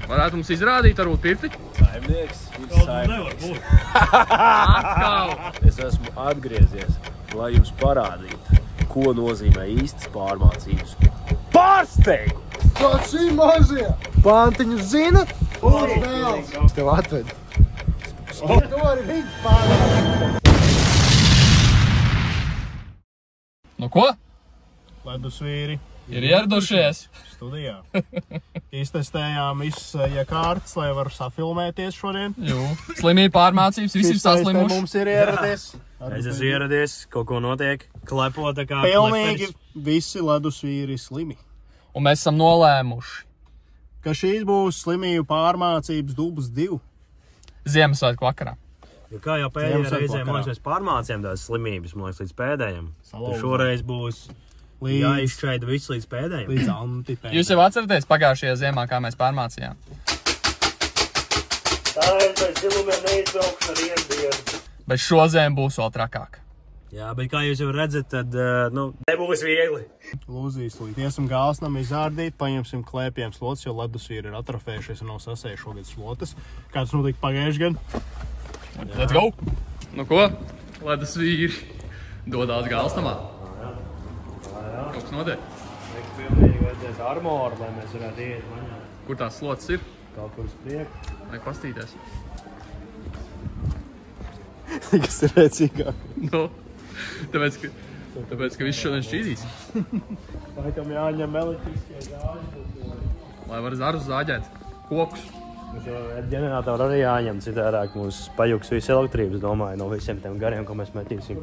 Varētu mums izrādīt, varbūt pirti? Saimnieks ir saimnieks. Es esmu atgriezies, lai jums parādītu, ko nozīmē īstas pārmācības. Pārsteigums! Kaut šī mazie! Pantiņus zina? Es tev atvedu. To arī viņš pārmācības. Nu ko? Ledusvīri Ir ieradušies. studijā. Iztestējām visas iekārtas, lai varu safilmēties šodien. Jū. Slimība pārmācības, visi ir saslimuši. Mums ir ieradies. Es esmu ieradies, kaut ko notiek, klepo tā kā Pilnīgi kleperis. visi ledusvīri slimi. Un mēs esam nolēmuši Ka šīs būs slimību pārmācības dubs 2. Ziemassvētku vakarā. Jo kā jau pēdējā Ziemassvētku reizē, vakarā. man liekas, mēs pārmācījām tās slimības, man liekas, līdz pēdējiem. Salauzām. Šoreiz būs jāizšķaida viss līdz pēdējiem. Līdz antipēdējiem. Jūs jau atceraties pagājušajā ziemā, kā mēs pārmācījām? Tā ir pēc zilumiem neizbraukšana ar iendienu. Bet šo ziemu būs vēl trakāk. Jā, bet kā jūs jau redzat, tad, nebūs viegli. Lūzīs līdz. Iesim gālsnam izārdīt, paņemsim klēpiem slotas, jo ledusvīri ir atrofējušies un nav sasējuši šogad slotas. Kāds notika pagājuši gan? Let's go! Nu ko? Ledus vīri dodās gālstamā. Kaut kas notiek. Vajag pilnīgi vajadzēs armoru, lai mēs varētu iet maņā. Kur tās slotas ir? Kaut kur uz priekšu. Vai pastīties? Kas ir rēcīgāk? Nu, tāpēc, ka viss šodien šķīdīs. Vai tam jāņem elektriskie zāļi? Lai var zarus zāģēt. Kokus. Mums jau ģeneratoru arī jāņem, citādāk mums pajuks visu elektrības, domāju, no visiem tiem gariem, ko mēs metīsim.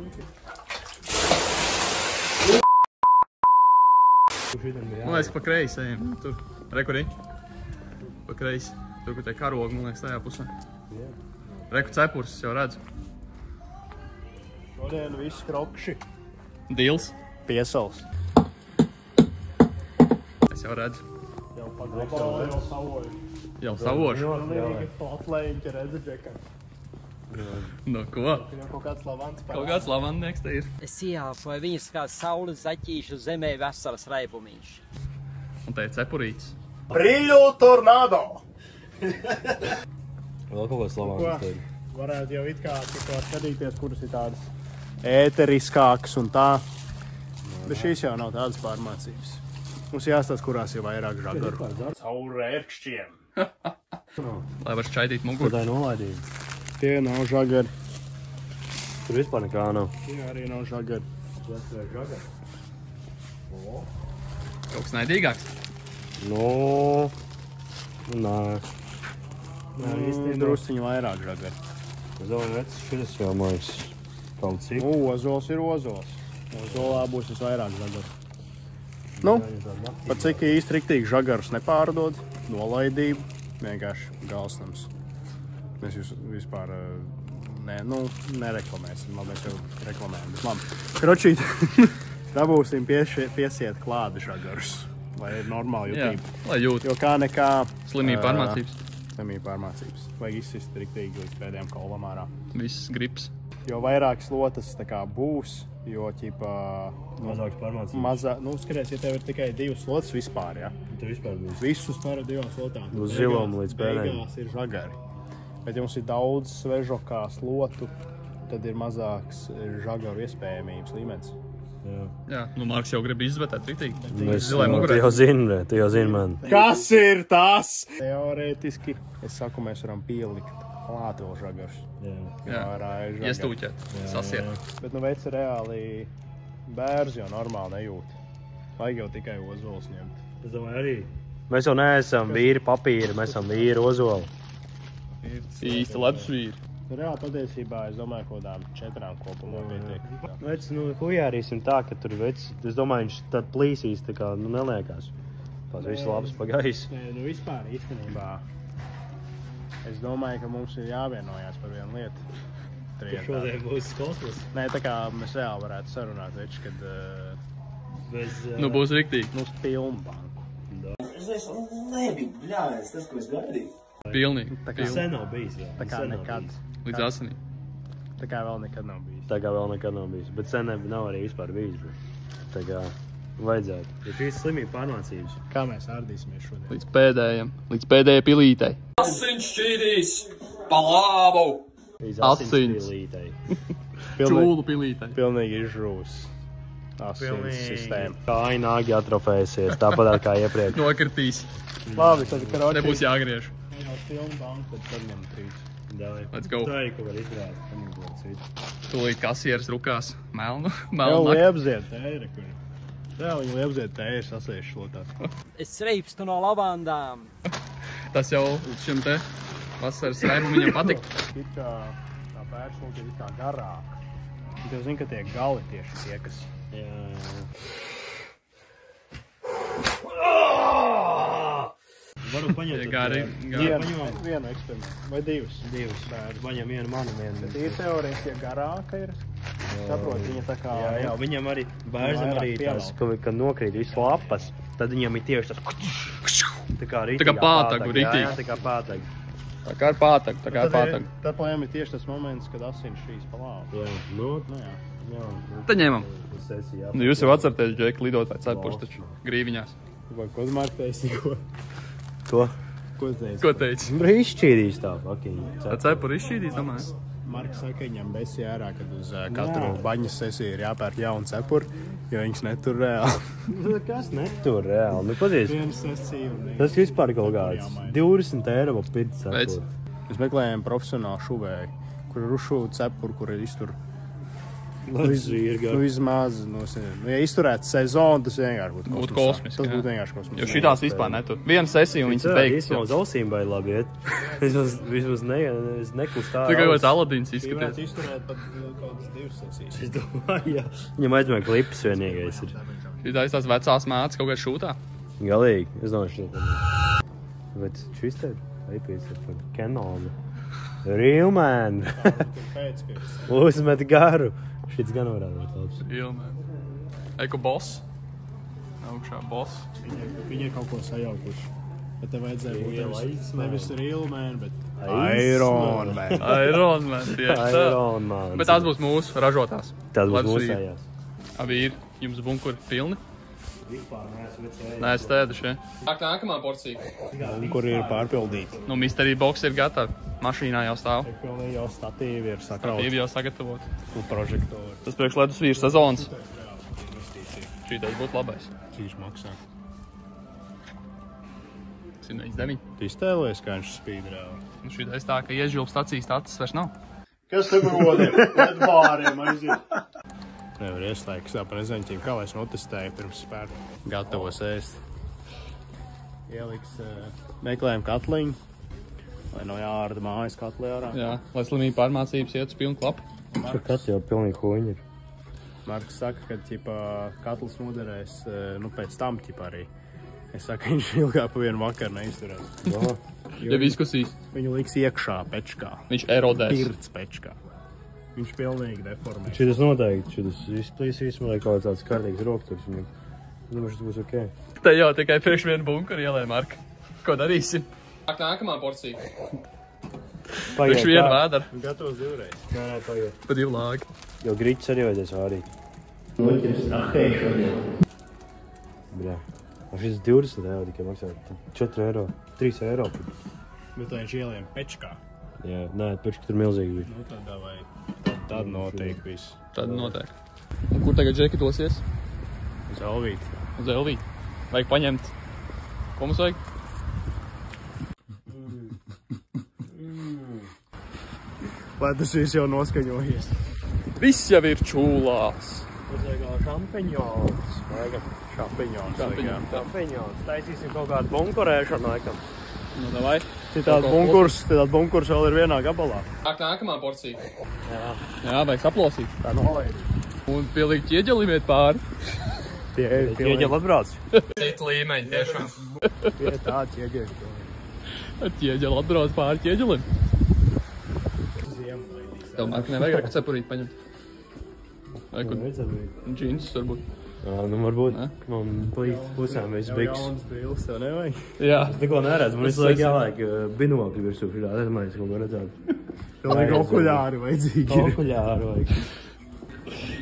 Man liekas, pa kreisi ejam. Tur. Rekurī. Pa kreisi. Tur, kur tie karogi, man liekas, tajā pusē. Reku cepurs, jau redzu. Šodien viss krokši. Dils. Piesals. Es jau redzu. Jau paglabāju, jau savoju. Jau savošu. Pilnīgi flatlēņķi redzi, džekā. Nu ko? Jau kaut kāds lavants Kaut kāds lavandnieks te ir. Es ieelpoju viņas kā saules zaķīšu zemē veselas raibumiņš. Un te ir cepurītis. Brilļu tornado! Vēl kaut ko slavāks te ir. Varētu jau it kā skatīties, kuras ir tādas ēteriskākas un tā. Bet šīs jau nav tādas pārmācības. Mums jāstāsta, kurās ir vairāk žagaru. Caur ērkšķiem. Lai var šķaidīt Ko muguru. tā ir nolaidība? Tie nav žagari. Tur vispār nekā nav. Tie arī nav žagari. Kaut kas naidīgāks. No, nē. Drusciņi vairāk žagari. Es domāju, vec, šis jau mājas kaut cik. Ozols ir ozols. Ozolā būs visvairāk žagaru. Nu, par cik īsti riktīgi žagarus nepārdod, nolaidību, vienkārši galsnams. Mēs jūs vispār nereklamēsim, labi, mēs jau reklamējam, bet labi. Kročīt, dabūsim piesiet klādi žagarus, lai ir normāli Jā, jutība. lai jūt. Jo kā nekā Slimība pārmācības. slimība pārmācības. Vajag izsist riktīgi līdz pēdējiem kaulam ārā. Viss grips. Jo vairāk slotas tā kā būs, jo ķipā Mazāks pārmācības. mazā, skaties, ja tev ir tikai 2 slotas vispār, ja? Tur vispār būs. Visus par 2 slotām. Uz zilām līdz pēdējiem. Beigās ir žagari. Bet ja mums ir daudz svežokā slotu, tad ir mazāks žagaru iespējamības līmenis. Jā, nu Marks jau grib izvērtēt ritīgi. Mēs, Zilai mugurē. tu jau zini man. Kas ir tas? Teorētiski, es saku, mēs varam pielikt klāt vēl žagarus. Jā, iestūķēt, sasiet. Bet nu veids reāli bērns jau normāli nejūt. Vajag jau tikai ozols ņemt. Es domāju arī. Mēs jau neesam vīri papīri, mēs esam vīri ozoli. Īsti ledus vīri. Reāli patiesībā, es domāju, kaut kādām 4 kopumā pietiek. Vec, hujārīsim tā, ka tur vec, es domāju, viņš tad plīsīs, tā kā, neliekās. Tās viss labs pagājis. Nē, vispār īstenībā. Es domāju, ka mums ir jāvienojās par vienu lietu. Šodien būs kosmos. Nē, tā kā mēs reāli varētu sarunāt, kad Nu būs riktīgi. mums pilnu banku. Es nebiju bļāvis, tas, ko es gaidīju. Pilnīgi. Tā kā, Pilnīgi. Sen nav bijis, jā. tā kā Sen nav nekad. bijis. Līdz asinī. Tā kā vēl nekad nav bijis. Tā kā vēl nekad nav bijis. Bet sen nav arī vispār bijis. Bet tā kā Vajadzētu. Ja šīs slimība pārmācības. Kā mēs ārdīsimies šodien? Līdz pēdējai pilītei. Asins šķīdīs pa labu! Asins. Čūlu pilītei. Pilnīgi izžūs. Asins sistēma. Kāja nāgi atrofējusies, tāpat kā iepriekš. Nokritīs. Labi, tad karoči. Nebūs jāgriež. Jau filmu banku, tad paņem 3. Let's go. Tā ir kaut kāda izrāda. Tūlīt kasieres rukās. Melnu Jau nakti. liepziet tēri, kur. Jā, viņi liepziet tēri sasējuši šlotās. Es reipstu no lavandām. Tas jau šim te vasaras raibam viņam patik. It kā tā pēršlūka ir tā garāka. Tu zini, ka tie gali tieši tie, kas... Varu paņemt Gari. Vienu eksperimentu. Vai divas? divas. Paņem vienu manu, vienu. Ir teorijas, ja garāka ir. Saprot, viņa tā kā... Jā, viņam arī bērzam arī tās, kad nokrīt visu lapas, tad viņam ir tieši tas... Tā kā pātagu, ritīgi. Jā, tā kā pātagu. Tā kā ar pātagu, tā kā ar pātagu. Tad pajām ir tieši tas moments, kad asins šīs palāva. Jā, Nu jā. Tad ņemam. Sesijā. Jūs jau atcerties, Džeki, lidot vai cepurs taču grīviņās. Vai ko tu marktēsi, ko? Ko? Ko tu teici? Ko teici? Izšķīdīs tā, fucking. Tā cepuri izšķīdīs, domāju. Marks saka, viņam besi ārā, kad uz katru baņas sesiju ir jāpērk jaunu cepuri, jo viņš netur reāli. Kas netur reāli? Nu, pazies. Vienu sesiju. Tas vispār kaut kāds 20 eiro pa pirts Veids. cepuri. Mēs meklējām profesionālu šuvēju, kur ir uzšūta cepuri, kur ir iztur. Vismaz, ja izturētu sezonu, tas vienkārši būtu kosmiski. Tas būtu vienkārši kosmiski. Jo šitās vispār netur. Viena sesija un viņas beigts. Īstenībā uz ausīm vai labi iet. Vismaz nekustā. Tikai kaut Aladīns izskaties. Varētu izturēt pat kaut kādas 2 sesijas. Es domāju, jā. Viņam aizmēr klips vienīgais ir. Šitās tās vecās mātes kaut kādā šūtā. Galīgi. Es domāju, šeit. Bet šis te aipīs ir par Canonu. Real man. Uzmet garu. Šits gan varētu būt labs. Real man. Eko boss. Augšā boss. Viņi ir kaut ko sajaukuši. Bet te vajadzēja būt nevis real man, bet Iron Man. Iron man, tieši tā. Iron man. Bet tās būs mūsu ražotās. Tās būs Ledus mūsējās. Abi ir. Jums bunkuri pilni? Nē, es tēduši, ja. Nākamā porcija. Kur ir pārpildīti. Nu, mystery box ir gatavi. Mašīnā jau stāv. Pilnīgi jau statīvi ir sakrauti. Statīvi jau sagatavot. Un prožektori. Tas priekš ledus vīru sezonas. Šītais būtu labais. Cīši maksā. 109. Tu iztēlojies, kā viņš spīd reāli. Nu, šītais tā, ka iežilp stacijas status vairs nav. Kas te godiem? Pēc bāriem aiziet. Nevar ieslēgt tā prezentību, kā lai es notestēju pirms spērt. Gatavos ēst. Ieliks meklējam katliņu. Lai no jāārda mājas katli ārā. Jā, lai slimība pārmācības iet uz pilnu klapu. Kas jau pilnīgi huņi ir. Marks saka, ka ķipa, katls noderēs, nu pēc tam ķipa arī. Es saku, viņš ilgāk pa vienu vakaru neizturēs. Ja viskusīs. Viņu liks iekšā pečkā. Viņš erodēs. Pirts pečkā. Viņš pilnīgi deformēs. Šitas noteikti, šitas izplīsīs, man liek kaut tāds kārtīgs rokturs. Domāju, šis būs ok. Te jau tikai priekš vienu bunkuru ielē, Marka. Ko darīsim? Nākamā porcija. Priekš vienu vēdaru. Gatavs divreiz. Nē, paiet. Pa 2 lāgi. Jo grīķis arī vajadzēs vārīt. Noķers trahēju šodien. Bļā. Šis 20 eiro tikai maksā 4 eiro. 3 eiro. Bet viņš ieliem pečkā. Jā, nē, pēc tur milzīgi bija. Nu tad vai tad notiek viss. Tad notiek. Un kur tagad Džeki dosies? Uz Elvīti. Uz Elvīti. Vajag paņemt. Ko mums vajag? Lai tas viss jau noskaņojies. Viss jau ir čūlās. Mums vajag šampiņons. Vajag šampiņons. Šampiņons. Taisīsim kaut kādu bunkurēšanu, laikam. Nu, davai. Citāds bunkurs vēl ir vienā gabalā. Nākamā porcija. Jā, vajag saplosīt. Tā nolaid. Un pielikt ķieģelim iet pāri. Ieģeli atbrauc. Cita līmeņa tiešām. Tie tāds ieģeļi. Ar ķieģeli atbrauc pāri ķieģelim. Tev, Marka, nevajag ar cepurīt paņemt. Vai kur džinsus varbūt. Jā, nu varbūt. Man pusēm viss biks. Jauns brīlis tev nevajag. Jā. Es neko neredzu. Man visu laiku jālaik binokļi virsū šitā. Es domāju, es kaut ko redzētu. Pilnīgi okuļāri vajadzīgi ir. Okuļāri vajag.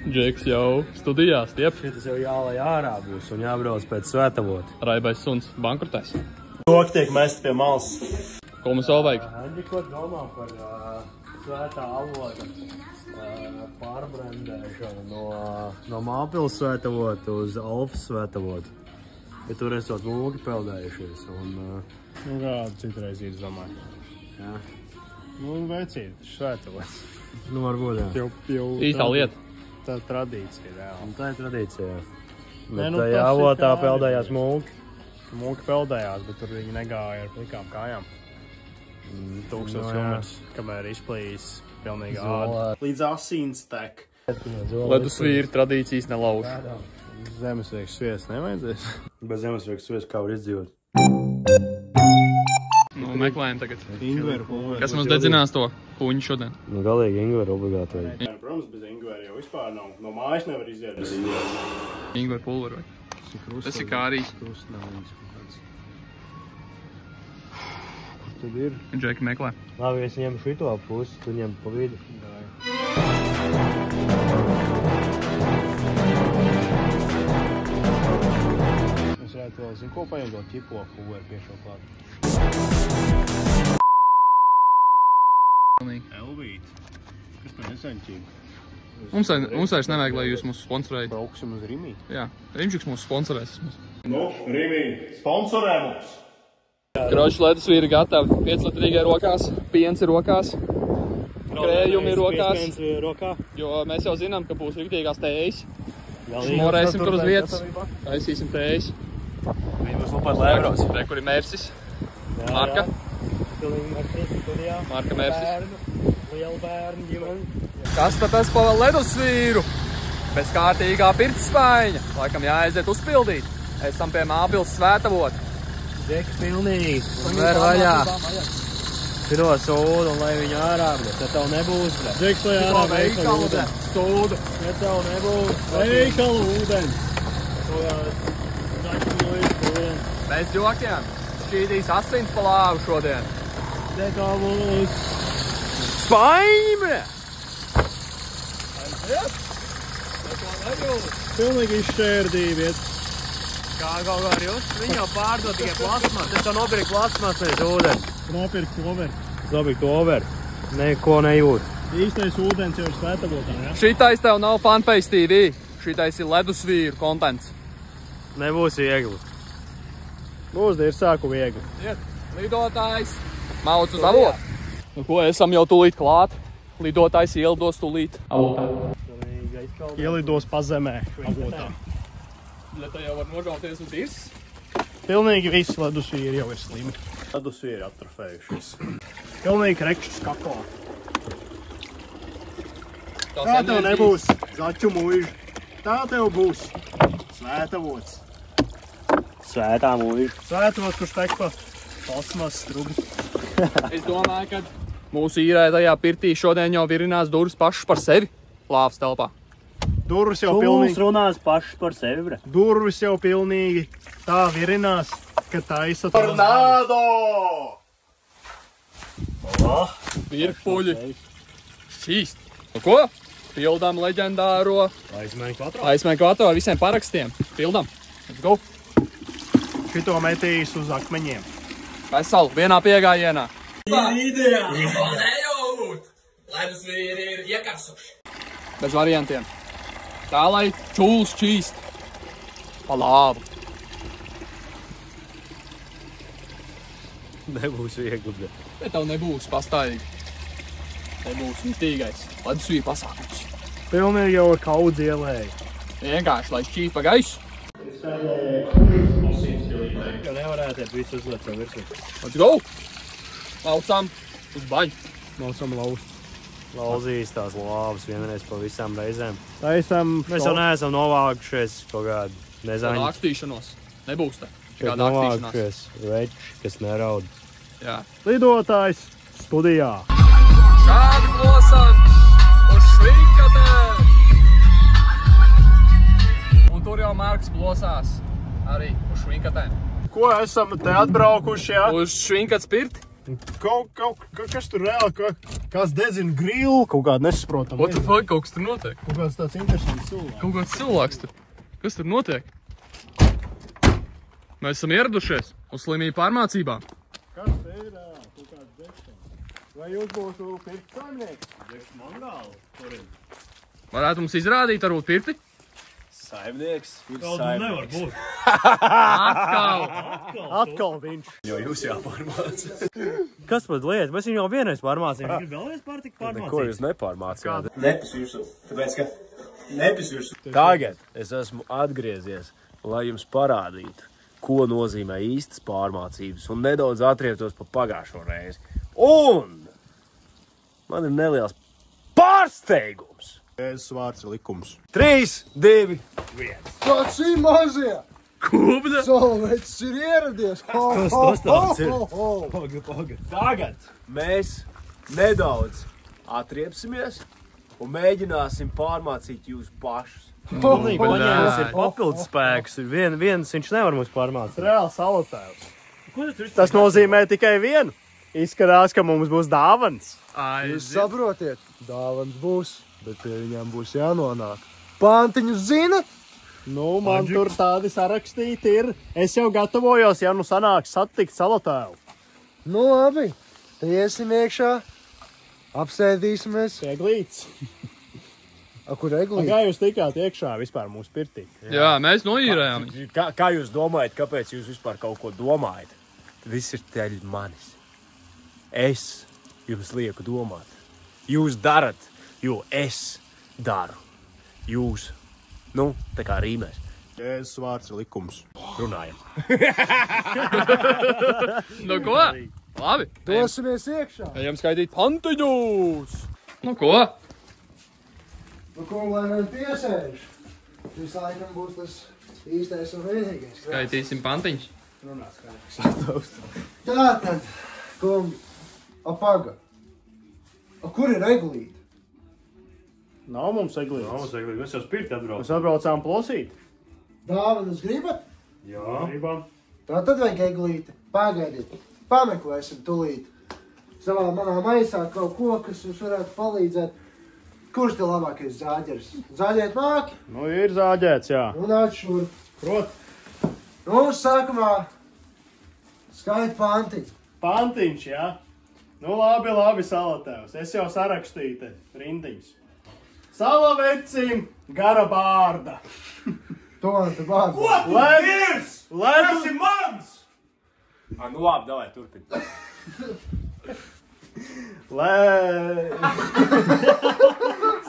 Džeks jau studijās, tiep. Šitas jau jālai ārā būs un jābrauc pēc svētavot. Raibais suns bankrotēs. Roka tiek mest pie malas. Ko mums vēl vajag? Aģi, ko domā par svētā avoda pārbrendēšanu no Māpils svētavot uz Alfas svētavot? Ja tur esot mūki peldējušies un... Nu, kādu citreiz izdomāju. Jā. Nu, vecīt, svētavots. Nu, varbūt, jā. Jau Īstā lieta. Tā tradīcija, jā. Un tā ir tradīcija, jā. Bet nu, tajā tas ir avotā kā peldējās arī. mūki. Mūki peldējās, bet tur viņi negāja ar plikām kājām. 1000 kilometrus, kamēr izplījis pilnīgi āda. Līdz asins tek. Ledusvīri tradīcijas nelauž. Zemesrieks sviest nevajadzēs. Bez zemesrieks sviest kā var izdzīvot. Nu, meklējam tagad. Ingveru pulveri. Kas mums dedzinās to puņu šodien? Nu, galīgi ingveru obligāti vajag. Protams, bez ingveru jau vispār nav. No mājas nevar iziet bez ingveru. Ingveru pulveru vai? Tas ir kārīs. Tad ir. Džeki meklē. Labi, es ņemu šito pusi, tu ņem pa vidu. Es varētu vēl, zinu, ko paņemt to ķipo pulveri pie šo klāt. Elvīt. Kas par nesaņķību? Mums vairs nevajag, lai jūs mūs sponsorējat. Brauksim uz Rimī. Jā, Rimčiks mūs sponsorēs. Nu, Rimī, sponsorē mums! Kroči ledusvīri gatavi. 5-litrīgai rokās, piens ir rokās, krējumi ir rokās. Jo mēs jau zinām, ka būs riktīgās tējas. Šmorēsim tur uz vietas, taisīsim tējas. Viņi mums lupāt lēvros. Re, kur ir Mērsis. Marka. Marka Mērsis. Liela bērnu ģimeni. Kas tad tas pa ledusvīru? Bez kārtīgā pirtspaiņa. Laikam jāaiziet uzpildīt. Esam pie Māpils svētavot. Džeki pilnīgi. Un vēr vaļā. Širo sūdu un lai viņu ārā, bet te tev nebūs. Džeks, lai ārā veikalu ūdeni. Sūdu. Te tev nebūs. Veikalu ūdeni. Bez jokiem. Šķīdīs asins pa lāvu šodien. Te kā būs. Spaiņi! Pilnīgi izšķērdīja. Kā kaut kā ar jūs? Viņi jau pārdod tikai plasmas. Es jau nopirku plasmas, nevis ūdeni. Nopirkt over. Nopirku over. Neko nejūt. Īstais ūdens jau ir svētavotā, ja? Šitais tev nav Funface TV. Šitais ir ledusvīru kontents. Nebūs viegli. Būs ir sāku viegli. Iet, lidotājs. Mauc uz avotu. Nu ko, esam jau tūlīt klāt. Lidotājs ielidos tūlīt avotā. Ielidos pazemē avotā. Te jau var nožauties uz dirses. Pilnīgi visi ledusvīri jau ir slimi. Ledusvīri atrofējušies. Pilnīgi rekšķis kakā. Tā tev nebūs zaķu mūža. Tā tev būs svētavots. Svētā mūža. Svētavots, kurš tek pa plasmas strubi. Es domāju, ka mūsu īrētajā pirtī šodien jau virinās durvis pašas par sevi lāvas telpā. Durvis jau Tu mums pilnīgi. runās pašas par sevi, bre. Durvis jau pilnīgi tā virinās, ka taisa tornado! Virpuļi. Šķīst. Nu ko? Pildām leģendāro Aizmēņu kvatro ar visiem parakstiem. Pildām. Let's go. Šito metīs uz akmeņiem. Veselu, vienā piegājienā. Ledusvīri ir iekarsuši. Bez variantiem. Tā, lai čūls šķīst. Pa lāvu. Nebūs viegli, bre. Bet tev nebūs pastāvīgi. Nebūs mitīgais. Ledusvīru pasākums. Pilnīgi jau ar kaudzi ielēja. Vienkārši, lai šķīst pa gaisu. Jo nevarētu iet visu uzliet savu virsmu. Let's go. Laucām uz baņu. Mācam laust. Lauzīs tās lāvas vienreiz pa visām reizēm. Taisam Mēs jau neesam novākušies kaut kādu Tāda nezaņu. akstīšanos. Nebūs te. Šeit Kāda akstīšanās. novākušies veči, kas neraud. Jā. lidotājs studijā. Šādi klosam uz švinkatēm. Un tur jau Marks plosās arī uz švinkatēm. Ko esam te atbraukuši, ja? Uz švinkats pirti. Kas tur reāli, kas dedzina grilu, kaut kādu nesaprotam. What the fuck, kaut kas tur notiek? Kaut kāds tāds interesants cilvēks. Kaut kāds cilvēks tur. Kas tur notiek? Mēs esam ieradušies uz slimību pārmācībām. Kas ir kaut kāds degšana? Vai jūs būtu pirti saimnieki? Degšu mangālu, kuriem? Varētu mums izrādīt varbūt pirti? Saimnieks. Nevar būt. Atkal viņš. Jo jūs jāpārmāca. Kas pat lieta? Mēs viņu jau vienreiz pārmācījām. Viņš vēlreiz pārtika pārmācīt. Ko jūs nepārmācījāt? Nepis virsū. Tāpēc, ka nepis virsū. Tagad es esmu atgriezies, lai jums parādītu, ko nozīmē īstas pārmācības un nedaudz atrieptos pa pagājušo reizi. Un man ir neliels pārsteigums. Jēzus vārds ir likums. 3, 2, 1. Kāds šī mazie? Kubda! Salavecis ir ieradies. Tas tāds ir. Paga. Tagad mēs nedaudz atriepsimies un mēģināsim pārmācīt jūs pašus. Paņēmis ir papildus spēks. Viens viņš nevar mums pārmācīt. Reāli salotēvs. Tas nozīmē tikai vienu. Izskatās, ka mums būs dāvans. Jūs saprotiet, dāvans būs, bet pie viņām būs jānonāk. Pantiņus zinat? Nu, man tur tādi sarakstīti ir. Es jau gatavojos, ja nu sanāks satikt salotēvu. Nu labi, te iesim iekšā, apsēdīsimies. Eglīts. Kur eglīts? Kā jūs tikāt iekšā vispār mūsu pirtī? Jā, mēs noīrējām. Kā jūs domājat, kāpēc jūs vispār kaut ko domājat? Viss ir teļ manis. Es jums lieku domāt. Jūs darat, jo es daru. Jūs, tā kā rīmēs. Jēzus vārds ir likums. Runājam. Nu ko? Labi. Dosimies iekšā. Ejam skaitīt pantiņus. Nu ko? Nu ko, lai man piesēž? Šis laikam būs tas īstais un vienīgais. Skaitīsim pantiņus. Tātad, kungi, paga. Kur ir eglīte? Nav mums eglītes. Mēs jau spirti atbraucam. Mēs atbraucām plosīt. Dāvanas gribat? Jā. Gribam. Tātad vajag eglīte. Pagaidiet, pameklēsim tulīt. Savā manā maisā kaut ko, kas jums varētu palīdzēt. Kurš te labākais zāģeris? Zāģēt māki? Nu, ir zāģēts, jā. Un nāc šur. Prot. Nu, sākumā skait pantiņu. Pantiņš, jā. Nu, labi, salotēvs. Es jau sarakstīju te rindiņas. Salavecim gara bārda. To man te bārda. Ko tu dirs? Tas ir mans! Nu labi, davai, turpin.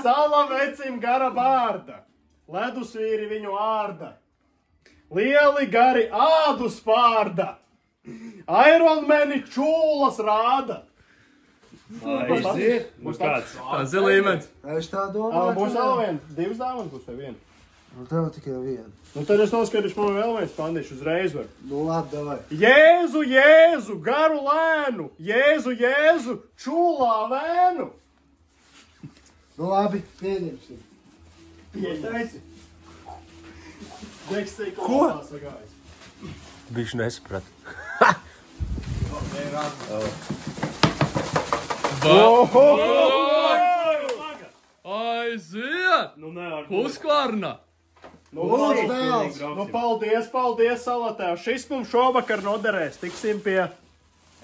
Salavecim gara bārda. Ledusvīri viņu ārda. Lieli gari ādu spārda. Ironmeni čūlas rāda. Būs kāds. Tas ir līmenis. Es tā domāju. Būs vēl viens. Divas dāvanas būs vai viena? Nu, tev tikai viena. Nu, tad es noskatīšu, man vēl viens pandīšu uzreiz var. Nu, labi, davai. Jēzu, Jēzu, garu lēnu. Jēzu, Jēzu, čūlā vēnu. Nu, labi, pieņemsim. Pietaisi. Dekstīk, ko? Bišķi nesaprat. Aiziet! Nu, nevar. Puskvarna! Nu, paldies, salotēv. Šis mums šovakar noderēs. Tiksim pie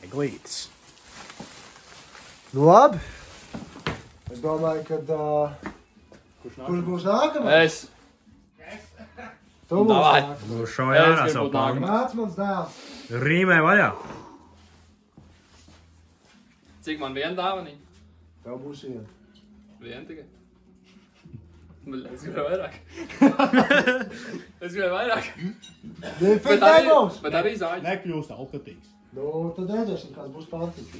eglītes. Nu, labi. Es domāju, kad... Kurš būs nākamais? Es. Tu būs nākamais. Nu, šo jārā Es savu gribu pāgu. Nāc mans dēls. Rīmē vaļā. Cik man viena dāvanīja? Tev būs viena. Viena tikai. Es gribēju vairāk. Es gribēju vairāk. Bet arī zāģi. Nekļūst alkatīgs. Nu, tad redzēsim, kāds būs pantiņš.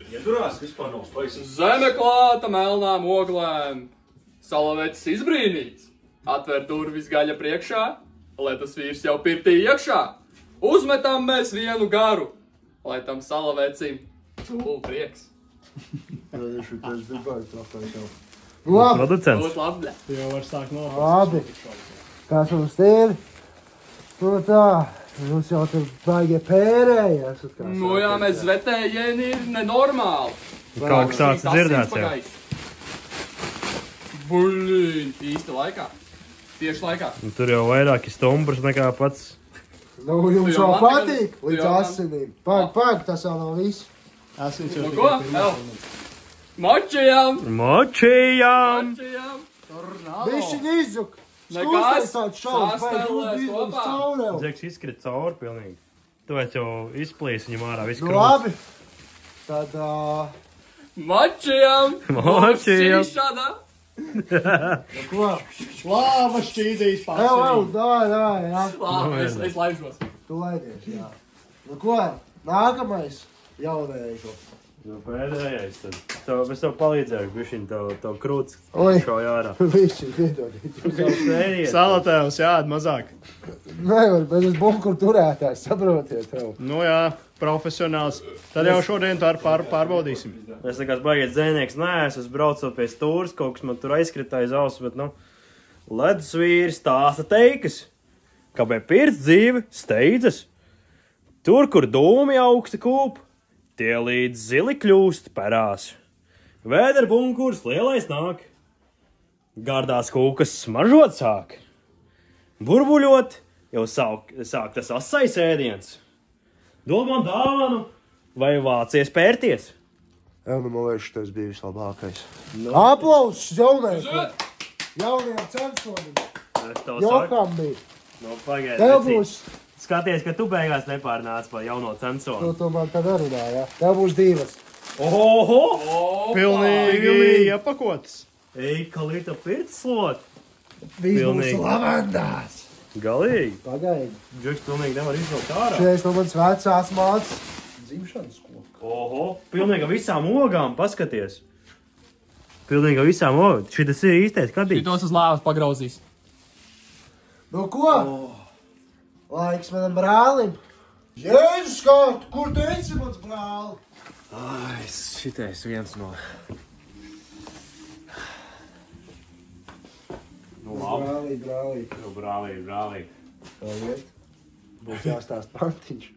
Iedurās vispār nav spējas. Zeme klāta melnām oglēm. Salavecis izbrīnīts. Atver durvis gaļa priekšā, lai tas vīrs jau pirtī iekšā. Uzmetam mēs vienu garu, lai tam salavecim čūlu prieks. Labi. Producents. Būs labi. Tu jau var sākt nopast. Labi. Kāds mums te ir? Nu tā, Jūs jau tur baigie pērēji esat kā Nu jā, mēs zvetējieni ir nenormāli. Kaut kas tāds dzirdēts jau. Bulīn, īsti laikā. Tieši laikā. Tur jau vairāki stumbrs nekā pats. Nu, jums Tu jau jau man patīk tagad- līdz tu jau man- asinīm. Pag, tas vēl nav viss. Asins jau Nu ko? El. Močījām! Močījām! Močījām! Bišķiņ izzuk. Nekas. Skūstais tāds šaubas, vai Sastelēs jūs kopā. caurēl. Džeks izskrit cauri pilnīgi. Tu esi jau izplīs viņam ārā visu Nu krūti. labi. Tad, Močījām! Močījām. Šādā! ko? Slāva šķīdīs Ev, pasīvi. davai, jā. Labi, es laižos. Tu laidies, jā. Nu ko? Nākamais jaunēju. Nu, pēdējais tad. Es tev palīdzēju, bišķiņ tev krūts Oi. šauj ārā. Bišķiņ, piedodiet. Salatēvs jād mazāk. Nevar, bet es bunkur turētājs, saprotiet tev. Nu jā, profesionāls. Tad jau šodien tā pārbaudīsim. Es nekāds baigiet dzēnieks neesmu, es braucu pie stūras, kaut kas man tur aizkrita aiz auss, bet, nu, ledus vīri stāsta teikas, ka pie pirts dzīve steidzas. Tur, kur dūmi augsti kūp, tie līdz zili kļūst perās. Vēder bunkurs lielais nāk, gardās kūkas smaržot sāk. Burbuļot, jau sāk tas asais ēdiens. Dod man dāvanu, vai vācies pērties? Jā, nu man liekas, tas bija vislabākais. Aplausus jaunēju. Jaunajam censonim. Jokam bija. Nu, pagaid, Tev vecīt. būs, Skaties, ka tu beigās nepārnāc par jauno censoru. tu man tad arunā, jā. Tev būs divas. Oho! Pilnīgi iepakotas. Ej, kalīta pirtslot. Viss būs Pilnīgi. lavandās. Galīgi. Pagaidi. Džeks pilnīgi nevar izvilkt ārā. Šies no manas vecās mācas dzimšanas koka. Oho! Pilnīgi ar visām ogām, paskaties. Pilnīgi ar visām ogām. Šitas ir īstais kadīgs. Šitos uz lāvas pagrauzīs. Nu ko? Laiks manam brālim. Jēzus, kā, kur tu esi, mans brāli? Ai, šitais viens no... Brālī. Nu, brālī. Paldies. Būs jāstāst pantiņš.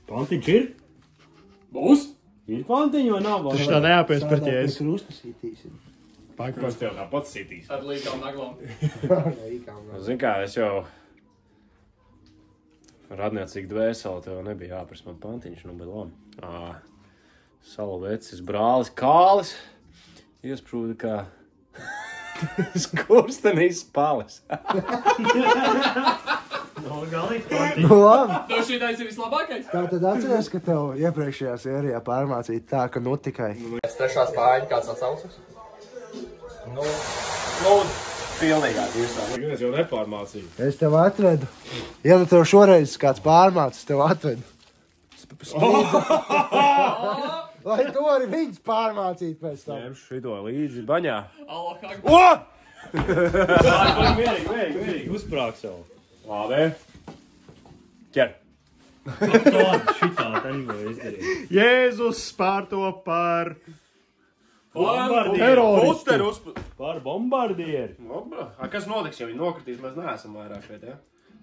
Pantiņš ir? Būs? Ir pantiņi vai nav? Taču tā neapēc par ķēs. Krustasītīsim. Pakos. tev tā pats sitīs. Ar līkām naglām. Zini kā, es jau radniecīgi dvēseli, tev nebija jāpras man pantiņš, nu, bet labi. Salu vecis brālis Kālis iesprūda kā skurstenīs palis. No, galīgi pantiņi. Nu labi. Tev šitais ir vislabākais? Tā tad atceries, ka tev iepriekšējā sērijā pārmācīja tā, ka nu tikai. Es trešā spāņa, kāds atsaucas? Nu, pilnīgā tiesā. Es jau nepārmācīju. Es tev atvedu. Ja nu tev šoreiz kāds pārmācis, tev atvedu. Lai to arī viņas pārmācīt pēc tam. Ņemšu šito līdzi baņā. Allah, Mierīgi, uzprāk savu. Labi. Ķer. Šitā taņboja izdarīt. Jēzus pārto par Bombardieri. teroristu. Par bombardieri. Kas notiks, ja viņi nokritīs? Mēs neesam vairāk šeit, ja?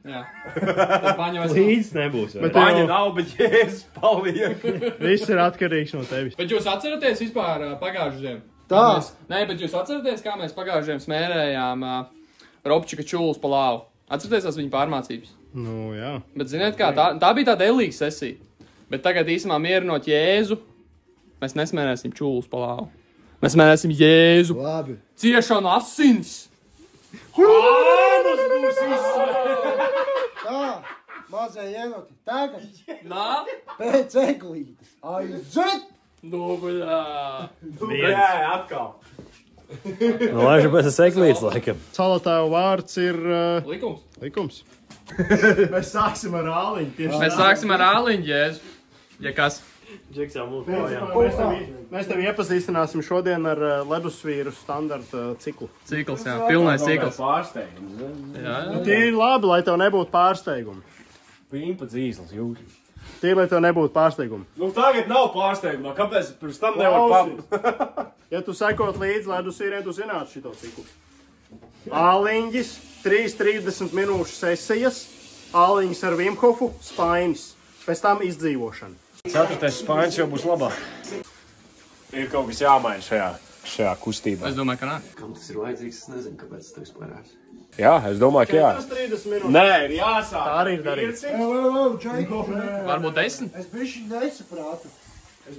Jā. Tad paņem es. Līdz nebūs. Bet Baņa tev nav, bet jēzus paliek. viss ir atkarīgs no tevis. Bet jūs atceraties vispār pagājušajā ziemā? Tā. Nē, bet jūs atceraties, kā mēs pagājušajā ziemā smērējām Robčika čūlas pa lāvu? Atceraties tās viņa pārmācības? Nu, jā. Bet ziniet kā, tā bija tāda elīga sesija. Bet tagad īsumā mierinot Jēzu, mēs nesmērēsim čūlas pa lāvu. Mēs smērēsim Jēzu. Labi. Ciešanu asins. Tā, mazie ienoti. Tagad Nā? pēc eglītes. Aiziet! Nu, bļā. Jā, atkal. Nu, laižu pēc seklītes, laikam. Salatāju vārds ir Likums. likums. Mēs sāksim ar āliņu. Mēs sāksim ar āliņu Jēzu. Ja kas? Džeks jau mūs projām. Mēs tevi iepazīstināsim šodien ar ledusvīru standarta ciklu. Cikls, jā. Pilnais cikls. Pārsteigums. Jā, jā. Tie ir labi, lai tev nebūtu pārsteigumi. Pīmpa dzīslis, jūs. Tie, lai tev nebūtu pārsteigumi. Nu, tagad nav pārsteigumā. Kāpēc pirms tam nevar pabūt? Ja tu sekot līdzi ledusvīriem, tu zinātu šito ciklu. Āliņģis 3-30 minūšu sesijas, āliņas ar Vimhofu, spainis. Pēc tam izdzīvošana. 4. spainis jau būs labāk. Ir kaut kas jāmaina šajā kustībā. Es domāju, ka nē. Kam tas ir vajadzīgs, es nezinu, kāpēc tas parās. Jā, es domāju, ka jā. 30 minūtes. Nē, ir jāsāk. Tā arī ir darīts. Varbūt 10. Es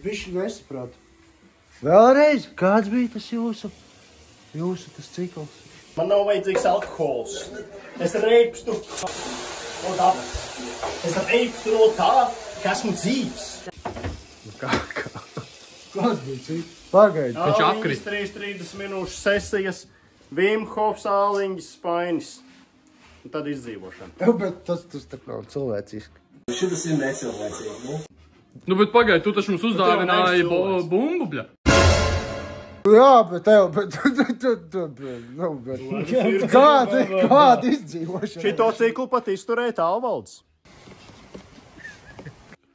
bišķi nesapratu. Vēlreiz, kāds bija tas jūsu tas cikls? Man nav vajadzīgs alkohols. Es reipstu no tā. Es reipstu no tā, ka esmu dzīves. Kāds bija cikls? Pagaidi. Viņš apkrīt. 3-30 minūšu sesijas, Vimhofs, āliņas, spainis. Un tad izdzīvošana. Bet tas tak nav cilvēciski. Šitas ir necilvēcīgi, nu? Nu, bet pagaidi, tu taču mums uzdāvināji bumbu, bļa. Jā, bet kāda izdzīvošana? Šito ciklu pat izturēja Tālvalds.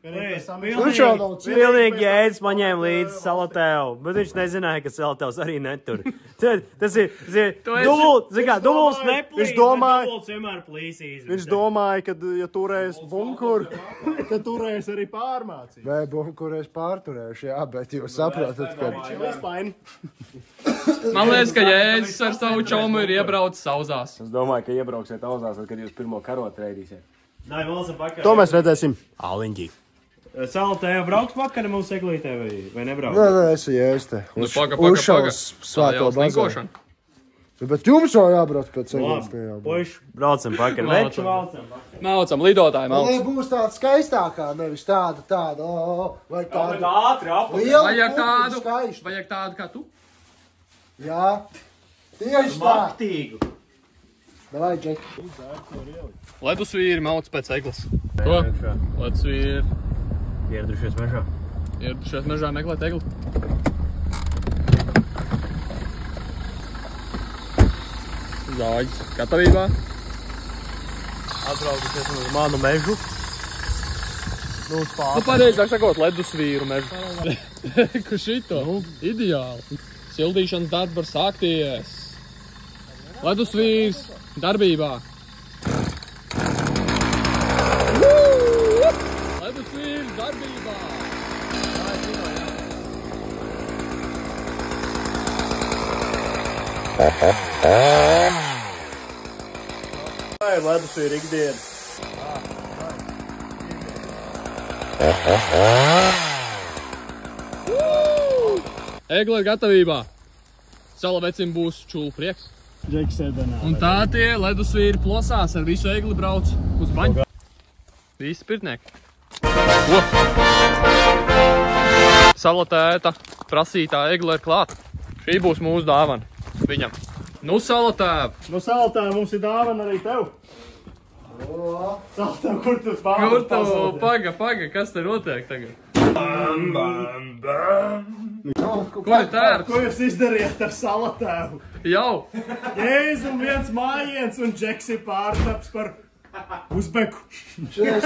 Pilnīgi jēdz paņēma līdzi Salatēvu, bet viņš nezināja, ka Salatēvs arī netur. Tas ir dubults neplīd, bet dubults vienmēr plīsīs. Viņš domāja, ka, ja turēs bunkuru, tad turēs arī pārmācīt. Vai bunkurēs pārturējuši, jā, bet jūs saprotat, ka... Man liekas, ka Jēzus ar savu čomu ir iebraucis sauzās. Es domāju, ka iebrauksiet auzās, kad jūs pirmo karotu reidīsiet. To mēs redzēsim āliņģī. Salatēva brauks vakar mums eglītē vai nebrauks? Nē, es jēs te. Uzšaus svāto bazāru. Bet jums jau jābrauc pēc eglītē. Puiši, braucam vakar. Veču valcam. Maucam, lidotāji Lai maucam. būs tāda skaistākā, nevis tāda, vai tāda. Ātri apakaļ. Liela Vajag pupa tādu, skaista. vajag tādu kā tu. Jā, tieši tā. Maktīgu. Davai, Džek. Ledus vīri mauc pēc eglas. Ko? Ledus vīri. Ieradušies mežā. Ieradušies mežā meklēt egli. Zāģis. Gatavībā. Atbraukusies uz manu mežu. Nu, pareizāk sakot, ledus vīru mežu. Ku šito? Ideāli. Sildīšanas darbi var sākties. Ledus vīrs darbībā. Ledus vīrs darbībā. Tā ir ledus ir ikdiena. Egle ir gatavībā. Salavecim būs čūlu prieks. Džeks ēdenā. Un tā tie ledus vīri plosās ar visu egli brauc uz baņu. Visi pirtnieki. Ko? Salatēta prasītā egle ir klāta. Šī būs mūsu dāvana viņam. Nu, Salatēv! Nu, Salatēv, mums ir dāvana arī tev. Salatēv, kur tu pārādzi? Kur tu? Paga, kas te notiek tagad? Ko ir tērps? Ko jūs izdarījāt ar Salatēvu? Jau! Jēzum, viens mājiens un Džeks ir pārtaps par uzbeku. Šitais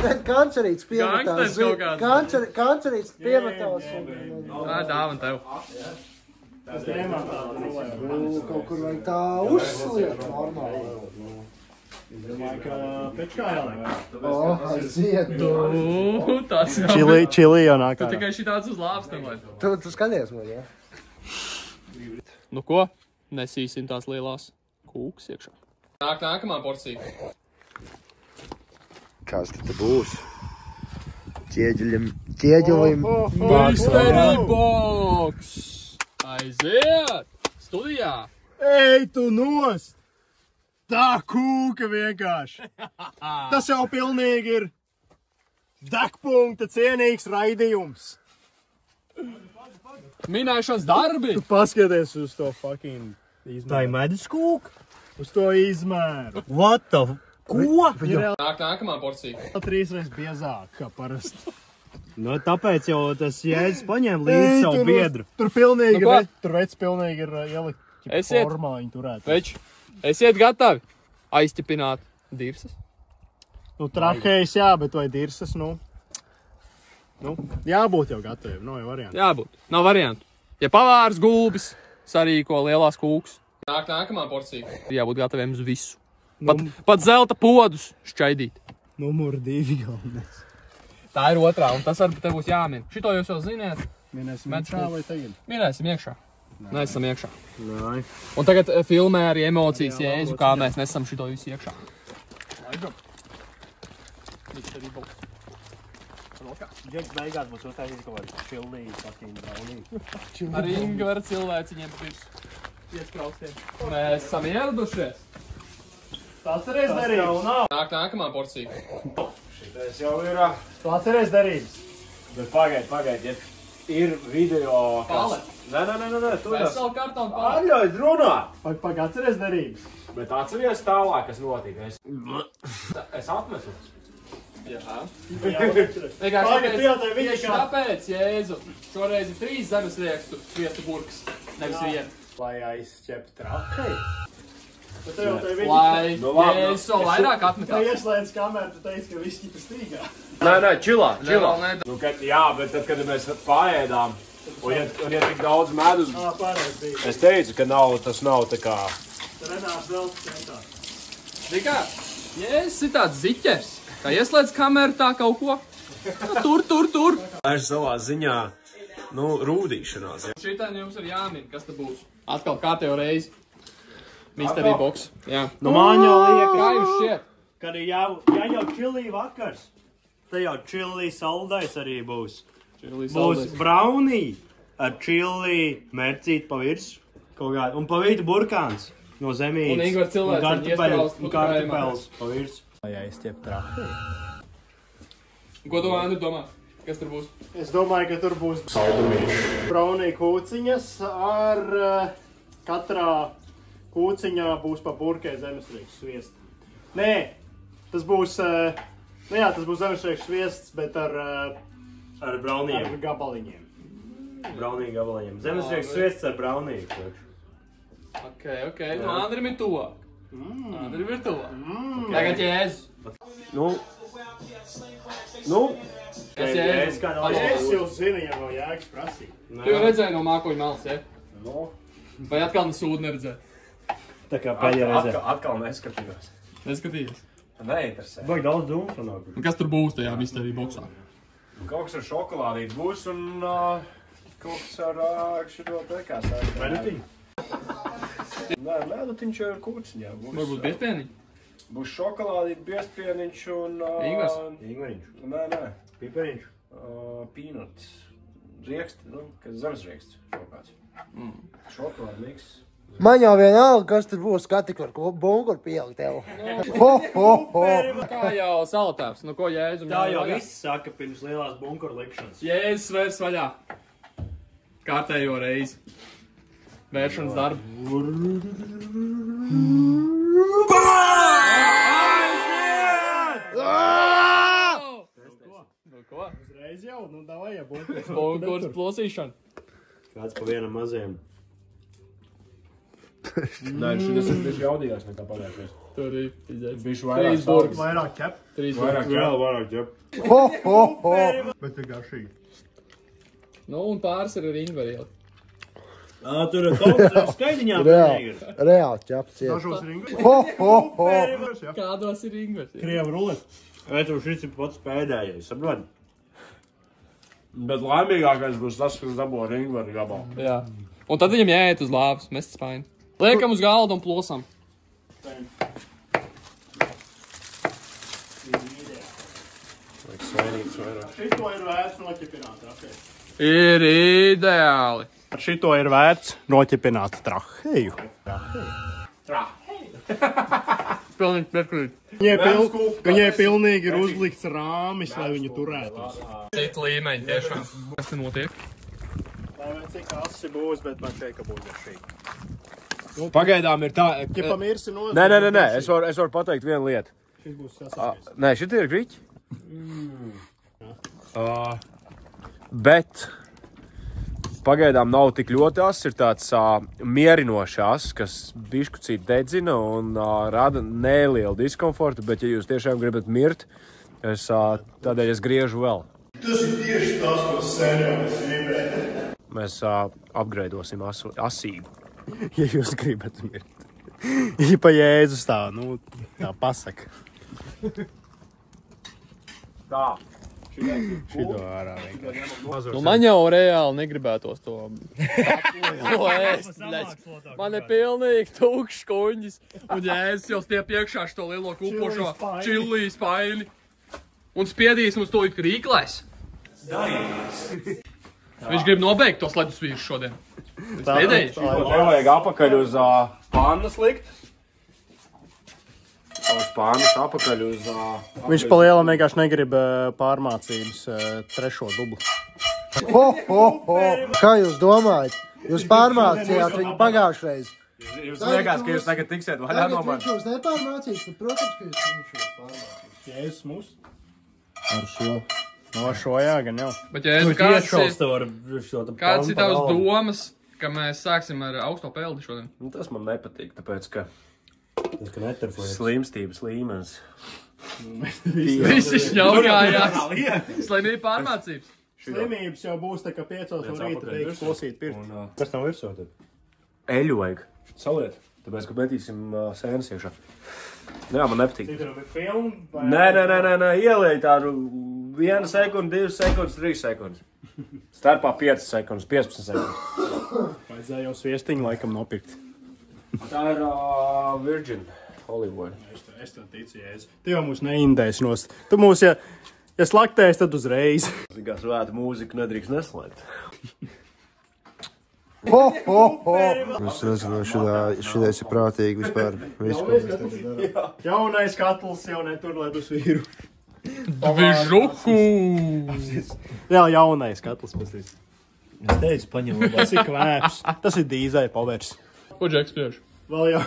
ne kancerīts piemetās. Gangsters kaut kāds. Kancerīts piemetās. Tā ir dāvana tev. Tas tēmā tāda. Kaut kur vajag tā uzsliet normāli. Es domāju, ka pečkā jāliek. Aiziet. Tas nav. Čili jau Tu nākā. tikai šitāds uz lāpstam, vai? Tu skaties man, jā? Nu ko? Nesīsim tās lielās kūkas iekšā. Nāk nākamā porcija. Kas te būs? Ķieģelim. Mystery box! Aiziet! Studijā! Ej, tu nost! Tā kūka vienkārši. Tas jau pilnīgi ir degpunkta cienīgs raidījums. Minēšanas darbi! Tu paskaties uz to fucking izmēru. Tā ir medus kūka? Uz to izmēru. What the... Ko? Nāk nākamā porcija. 3 reizes biezāk, kā parasti. Nu, tāpēc jau tas jēdz paņēma līdzi savu biedru. Tur pilnīgi, Nu ko? tur veids pilnīgi ir ielikt Esiet. formāņu turēt. Veči, esiet gatavi aizķipināt dirsas? Nu, trakējs jā, bet vai dirsas, nu, jābūt jau gataviem, nav jau variantu. Jābūt. Nav variantu. Ja pavārs gulbis sarīko lielās kūkas, Nākamā porcija. Jābūt gataviem uz visu. Pat zelta podus šķaidīt. Numur 2 galvenais. Tā ir otrā, un tas varbūt te būs jāmin. Šito jūs jau ziniet. Minēsim iekšā vai tagad? Minēsim iekšā. Nesam iekšā. Nē. Un tagad filmē arī emocijas Jēzu, kā mēs nesam šito visu iekšā. Laidžam. Viss arī būs. Džeks beigās būs uztaisījis kaut kādu čillīgi fucking braunīgi. Ar Ingvaru cilvēciņiem pirms iespraustiem. Mēs esam ieradušies. Tas reiz darījums. Nākamā porcija. Šitais jau ir... Tas reiz darījums. Bet pagaid, ja ir video... Pale. Nē, tu Veselu kartonu pale. Atļaujot runāt. Pagāds reiz darījums. Bet atceries tālāk, kas notika. Es atmesu. Jā. Vienkārši tieši tāpēc, Jēzu, šoreiz ir 3 zemesriekstu sviestu burks, nevis viena. Lai aizķep trakai. Lai Jēzus vēl vairāk atmetā. Tā ieslēdz kameru, tu teici, ka viss ķipa stīgā. Nē, čilā. Vēl Jā, bet tad, kad mēs paēdām, un ja tik daudz medus, es teicu, ka tas nav tā kā... Renārs vēl centā. Tikā, Jēzus ir tāds ziķers. Kā ieslēdz kameru tā kaut ko. Tur. Tā ir savā ziņā, rūdīšanās. Šitā jums ir jāmin, kas te būs. Atkal kārtējo reizi. Mystery box. Jā. Māņo liek. Kā jūs šķiet? Kad ir jau čillī vakars. Te jau čillī saldais arī būs. Būs braunī ar čillī mercīt pa virs. Un pa vidu burkāns no zemītes. Un Ingvar cilvēciņi un kartupels pa virs. Lai aizķep trakai. Ko tu, Andri, domā? Kas tur būs? Es domāju, ka tur būs braunī kūciņas ar katrā kūciņā būs pa burkai zemesriekstu sviestu. Nē, tas būs, tas būs zemesriekstu sviests, bet ar braunīm. Ar gabaliņiem. Braunīgi gabaliņiem. Zemesriekstu sviests ar braunīgu. Ok. Nu, Andrim ir tuvāk. Andrim ir tuvāk. Tagad Jēzus. Es Jēzus. Es jau zinu, ja vēl jēgas prasīt. Tu jau redzēji no mākoņu malas, ja? Vai atkal nesūdu neredzēji? Tā kā pēdējā reizē. Atkal neskatījos. Neskatījies? Neinteresē. Vajag daudz dūmu sanāk. Un kas tur būs tajā mystery boxā? Kaut kas ar šokolādīt būs un kaut kas ar šito te kā sāk. Medutiņu? Nē, medutiņš jau ir kūciņā. Varbūt biezpieniņi? Būs šokolādīt, biezpieniņš un... Ingvariņš? Nē. Pipariņš? Peanuts. Rieksti, kas zemesrieksts kaut kāds. Šokolādi miks. Man jau vienalga, kas tur būs, kā tik var bunkuru pielikt tev. Kā jau saltāps, nu ko Jēzu? Tā jau viss saka pirms lielās bunkuru likšanas. Jēzus vērs vaļā. Kārtējo reizi. Vēršanas darbu. Ko? Uzreiz jau, davai, ja bunkurs. Bunkurs plosīšana. Kāds pa vienam mazajam. Nē, šitas ir bišķi jaudījās nekā pagājušies. Tur ir izdzēts. Bišķi 3 burgas. Vairāk ķep. 3 burgas. Vairāk ķep. Bet ir garšīgi. Nu, un pāris ir ar Ingvarielu. Tur ir kaut skaidiņām. Reāli ķeps iet. Dažos ir Ingvars. Kādos ir Ingvars? Krievu ruleti. Tur šis ir pats pēdējais, saprot? Bet laimīgākais būs tas, kas dabū ar Ingvaru gabalu. Jā. Un tad viņam jāiet uz lāvas, mest spaini. Liekam uz galdu un plosam. Šito ir vērts noķipināt trakai. Ir ideāli. Ar šito ir vērts noķipināt traheju. Pilnīgi piekrīt. Viņai pilnīgi ir uzlikts rāmis, lai viņu turētos. Cita līmeņa tiešām. Kas te notiek? Lai vēl cik asi būs, bet man šeit, ka būs ar šī. Pagaidām ir tā... Ja pamirsi no... Nē, es varu pateikt vienu lietu. Šis būs sasāmies. Nē, šitie ir griķi. Bet pagaidām nav tik ļoti as, ir tāds mierinošs as, kas biškucīt dedzina un rada nelielu diskomfortu, bet ja jūs tiešām gribat mirt, tādēļ es griežu vēl. Tas ir tieši tas, ko seriālis gribē. Mēs apgraidosim asību. Ja jūs gribat mirt. Ja pa Jēzus tā, nu, tā pasaka. Tā. Šito ārā vienkārši. Nu, man jau reāli negribētos to lielo ēst. Man ir pilnīgi tukšs kuņģis. Un Jēzus jau stiep iekšā šo lielo kupošo čillī spaini. Un spiedīs mums to it krīklēs. Viņš grib nobeigt tos ledus vīrus šodien. Nevajag apakaļ uz pannas likt. Uz pannas apakaļ uz... Viņš pa lielam vienkārši negrib pārmācības trešo dublu. Kā jūs domājat? Jūs pārmācījāt viņu pagājušreiz. Jūs liekas, ka jūs tagad tiksiet vaļā no manis. Viņš jūs nepārmācīs, bet, protams, ka jūs pārmācīs. Jēzus mūs? Ar šo. No šo jā, gan jau. Bet Jēzus, kāds ir tavs domas, ka mēs sāksim ar augsto peldi šodien? Tas man nepatīk, tāpēc, ka slimstības līmenis. Visi šņaukājās. Slimība pārmācības. Slimības jau būs tā, ka 5 no rīta reiks kosīt pirkt. Kas tam virsū tad? Eļu vajag saliet, tāpēc, ka metīsim sēnes iekšā. Jā, man nepatīk. Nē, ielēj tādu 1 sekundi, 2 sekundes, 3 sekundes. Starpā 5 sekundes, 15 sekundes. Vajadzēja jau sviestiņu laikam nopirkt. Tā ir Virgin Olive Oil. Es tev ticu, Jēzus. Tu jau mūs neindēsi nost. Tu mūs, ja slaktēsi, tad uzreiz. Kā svēta mūzika nedrīkst neslēgt. Es nezinu, šitais ir prātīgi vispār. Jaunais katls jau netur ledus vīru. Dvižuku! Jā, jaunais katls pēc tīs. Es teicu, paņem labāk. Tas ir kvēps. Tas ir dīzai pavers. Ko Džeks spriež? Vēl jau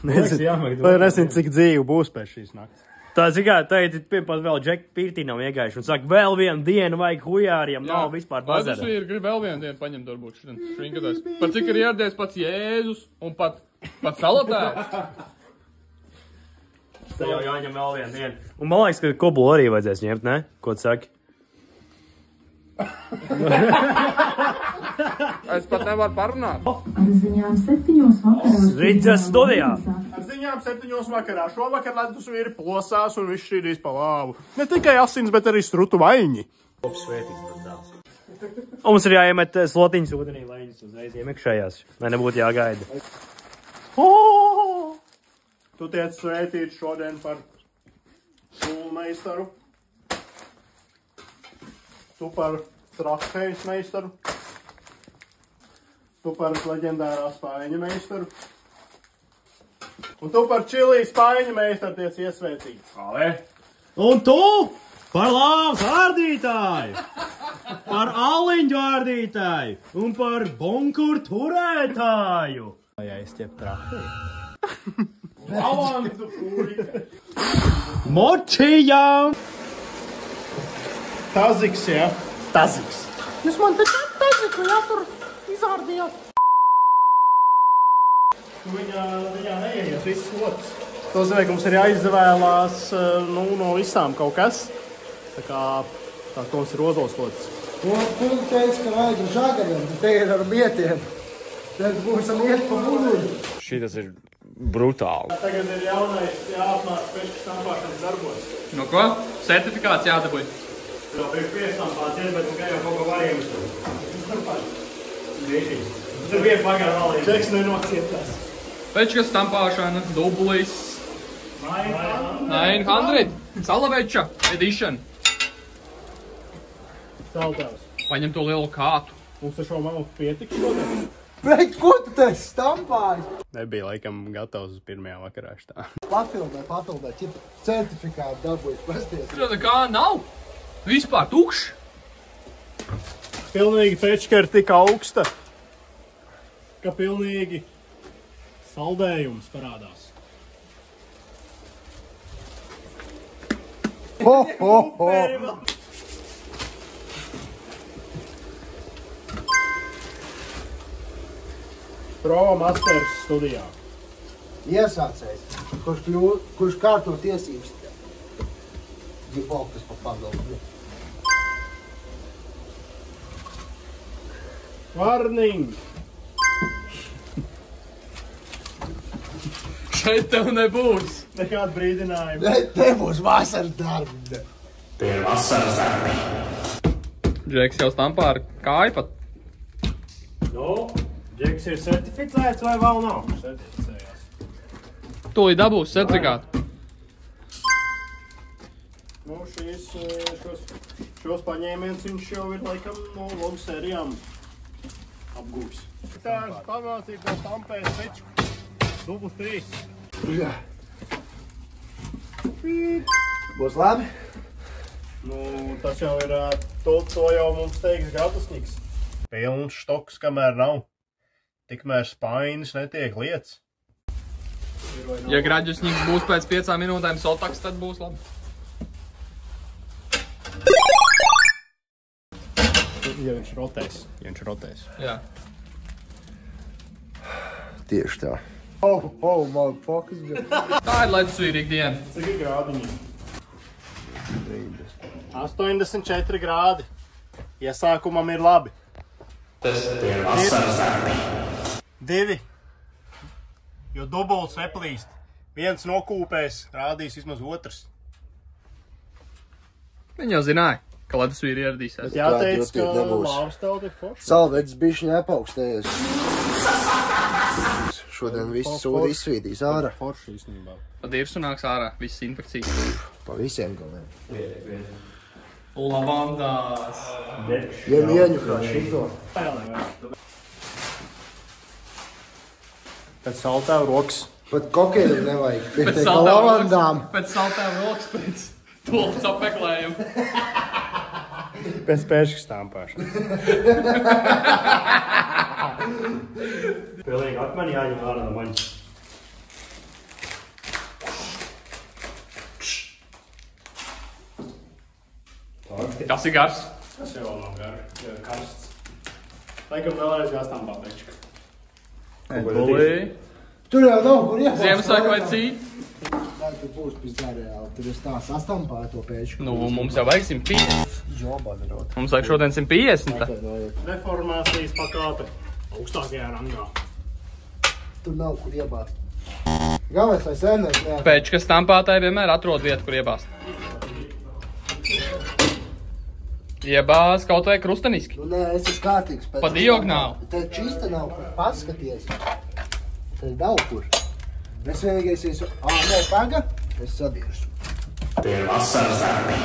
nezinu, cik dzīvi būs pēc šīs nakts. Tā zikā, pat vēl Džeki pirtī nav iegājuši un saka, vēl vienu dienu vajag hujāriem, nav vispār bazara. Ledus vīri grib vēl vienu dienu paņemt varbūt šrinkatājs. Par cik ir ieradies pats Jēzus un pat salatājs? Tā jau jāņem vēl vienu dienu. Un man liekas, ka koblu arī vajadzēs ņemt, ne? Ko tu saki? Es pat nevaru parunāt. Ar ziņām 7 vakarā. Rītas studijā. Ar ziņām 7 vakarā. Šovakar ledus vīri plosās un viss šķīdīs pa lāvu. Ne tikai asins, bet arī strutu vaļņi. Un mums ir jāiemet slotiņas ūdenī, lai viņas uzreiz iemekšējās. Lai nebūtu jāgaida. Tu tiec svētīt šodien par šūlmeistaru. Tu par Trakhejs meistaru. Tu par leģendārā spāņu meistaru. Un tu par čilī spāņu meistaru tiec iesvētīts. Un tu par lāvas vārdītāju, par aliņu vārdītāju un par bunkuru turētāju. Ja es ķep Trakhejs. Lavandu fūrika. Močījām. Taziks, jā. Taziks. Jūs man taču taziku, jā, tur izvārdījāt. Viņā neieies viss slots. Tas nozīmē, ka mums ir jāizvēlās no visām kaut kas. Tā kā mums ir ozolslots. Tu teici, ka vajag ar žagariem, bet te ir ar mietiem. Tad būsim iet pa buļuļu. Šitas ir brutāli. Tagad ir jaunais jāapmāk pēc stampāšanas darbos. No ko? Certifikāts jādabūj. Jau bija piestampāts, bet tikai jau kaut ko varējums. Tur bija pagāja valīgi. Čeks nenocietās. Pečkas stampāšana, dublis. 900. Salaveča edition. Saltavs. Paņem to lielu kātu. Mums ar šo mamu pietiks šodien. Bet ko tu te stampāji? Nebija laikam gatavs uz pirmajā vakarā šitā. Papildē, ķip certifikātu dabūjis, pasties. Tur nekā nav. Vispār tukšs. Pilnīgi pečka ir tik augsta, ka pilnīgi saldējums parādās. Pro Masters studijā. Iesācējs, kurš kārto tiesības. Gibaltas pa pagaldu. Warning! Šeit tev nebūs. Nekāda brīdinājuma. Nebūs vasaras darbi. Tie ir vasaras darbi. Džeks jau stampā ar kāju pat. Nu, Džeks ir certificēts vai vēl nav? Certificējās. Tūlīt dabūs certifikātu. Nu, šos paņēmienus viņš jau ir laikam no logu sērijām apgūvis. Tārs pamācīt no stampēs peču. Dubls 3. Jā. Būs labi? Nu, tas jau ir, to jau mums teiks gadusniks. Pilns štoks, kamēr nav. Tikmēr spainis netiek lietas. Ja graģusņīgs būs pēc 5 minūtēm sotaks, tad būs labi. Ja viņš rotēs. Jā. Tieši tā. Man fokus bija. Tā ir ledusvīra ikdiena. Cik ir grādiņi? 84 grādi. Iesākumam ir labi. Tie ir vasaras darbi. 2. Jo dubults neplīst. Viens nokūpēs, rādīs vismaz otrs. Viņi jau zināja, ka ledusvīra ieradīsies. Bet jāteic, ka lāvas tauta ir forša. Salvedis bišķi nepaukstējies. Šodien viss sūdi izsvītīs ārā. Forša īstenībā. Tad ir sunāks ārā, visas infekcijas. Pa visiem galiem. Lavandās. Ja ieņukā šito. Pēc saltēv rokas. Pat kokeļu nevajag. Pēc Pēc lavandām. Pēc saltēm rokas, pēc tolpas apmeklējumu. Pēc pēškas stampāšanas. Pilnīgi akmeni jāņem ārā no maņas. Tas ir gars. Tas jau nav gari, jau ir karsts. Laikam vēlreiz jāstampā pečka. Bulī. Tur jau nav, kur iepāst. Ziemassvētku vai cīt? Tā tur būs pēc reāli. Tur es tā sastampāju to pēčku. Nu, mums jau vajag 150. Jobā nerot. Mums vajag šodien 150. Reformācijas pakāpe augstākajā rangā. Tur nav, kur iebāzt. Galvenais, lai sēnēs neatrast. Pēčkas stampātāji vienmēr atrod vietu, kur iebāzt. Iebāz kaut vai krusteniski. Nu, nē, es esmu kārtīgs. Pa diagonāli. Te čista nav, kur paskaties. Te nav kur. Es vienīgais esmu... Nē, paga. Es sadiršu. Tie ir vasaras darbi.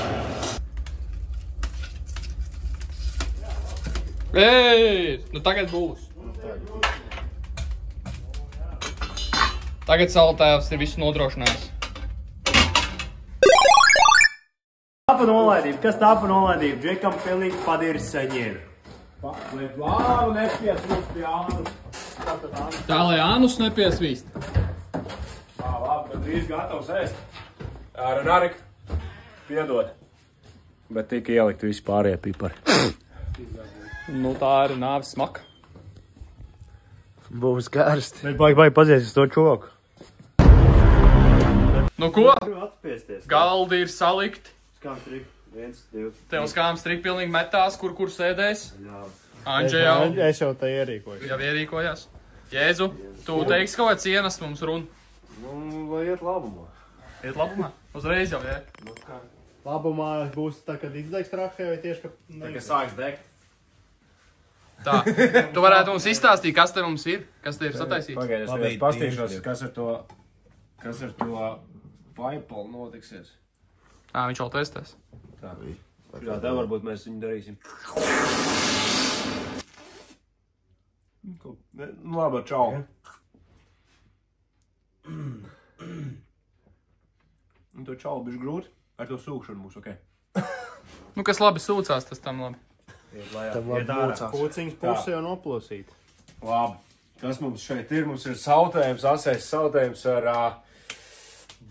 Ei, nu tagad būs. Tagad saltēvs ir visu nodrošinājis. Tāpa nolaidība. Kas tāpa nolaidība? Džekam pilnīgi padīris saņēru. Lāvu nespiesvīst pie ānus. Tā, lai ānus nepiesvīst. Labi, bet drīz gatavs ēst. Ar Rariku. Piedod. Bet tika ielikt visi pārējie pipari. Nu, tā ir nāves smaka. Būs karsti. Bet baigi padzies uz to čoku. Nu ko? Atspiesties. Galdi ir salikti. Skām trik. 1, 2. Tev skām strik pilnīgi metās, kur sēdēs. Anģe jau. Es jau te ierīkoju. Jau ierīkojās. Jēzu, tu teiksi kaut kāds ienas mums runu. Nu, vai iet labumā? Iet labumā? Uzreiz jau, jā. Labumā būs tā, kad izdegs trakē vai tieši, ka... Tā, ka sāks degt. Tā, tu varētu mums izstāstīt, kas te mums ir? Kas te ir sataisīts? Pagaid, es pastīšos, kas ar to paipolu notiksies. Viņš vēl testēs. Tā, jā, tā varbūt mēs viņu darīsim. Nu, labi, čau. Nu, to čau bišķi grūti. Ar to sūkšanu būs, ok. Nu, kas labi sūcās, tas tam labi. Kūciņas puse jau noplosīt. Labi. Kas mums šeit ir? Mums ir sautējums, asais sautējums ar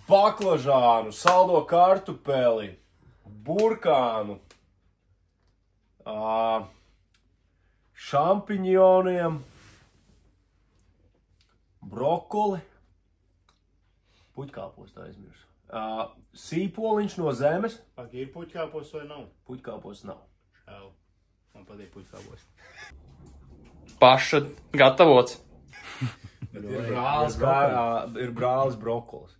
baklažānu, saldo kartupeli, burkānu, šampiņoniem, brokoli, puķkāpos tā aizmirsu, sīpoliņš no zemes. Ak, ir puķkāpos vai nav? Puķkāpos nav. Šēl. Man patīk puķkāpos. Paša gatavots. Ir brālis brokolis.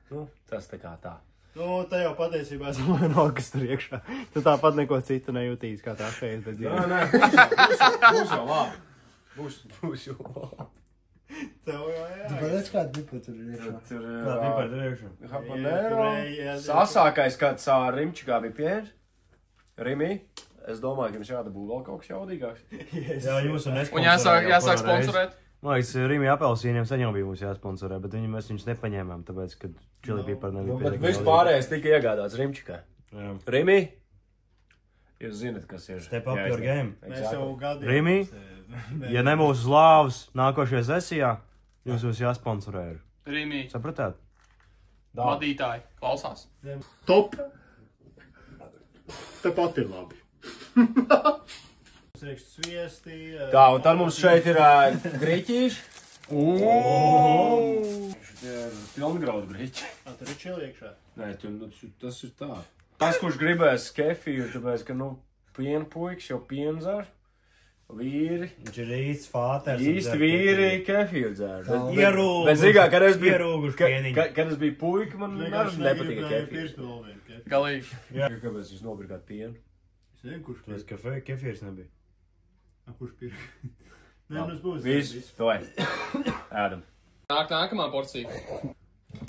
Nu, tas tā kā tā. Nu, tā jau patiesībā es domāju, no kas tur iekšā. Tu tāpat neko citu nejūtīs, kā tā šeit. Nē, būs jau labi. Būs jau labi. Tev jau jā. Tu redz, kāda pipa tur ir iekšā? Tur Kāda pipa ir iekšā? habanero. Sasākais kāds rimčikā bija piens. Rimi, es domāju, ka jums jādabū vēl kaut kas jaudīgāks. Jā, jūs un es. Un jāsāk sponsorēt. Man liekas, Rimi apelsīniem sen jau bija mums jāsponsorē, bet mēs viņus nepaņēmām, tāpēc, ka čili pipari nebija Bet viss pārējais tika iegādāts rimčikā. Jā. Rimi, jūs zinat, kas ir. Step up your game. Mēs jau gadiem. Rimi, ja nebūs slāvs nākošajā sesijā, jūs jāsponsorē. Rīmī, Sapratāt? vadītāji, klausās. Top. Tepat ir labi. Sviesti. Tā, un tad mums šeit ir grīķīši. Pilngraudu grīķi. Tur ir čili iekšā. Nē, tas ir tā. Tas, kurš gribēs kefīru, tāpēc, ka, piena puikas jau pienu dzer. Vīri. Viņš ir īsts fāters. Īsti vīri kefīru dzer. Ierūguši. Bet zināmā, kad Ierūguši es biju puika, man nepatika kefīrs. Galīgi. Kāpēc jūs nopirkāt pienu? Es nezinu, kurš Tas kefīrs nebija. Kurš pirka? Nē, mums būs. Viss, to vai. Ēdam. Nākamā porcija.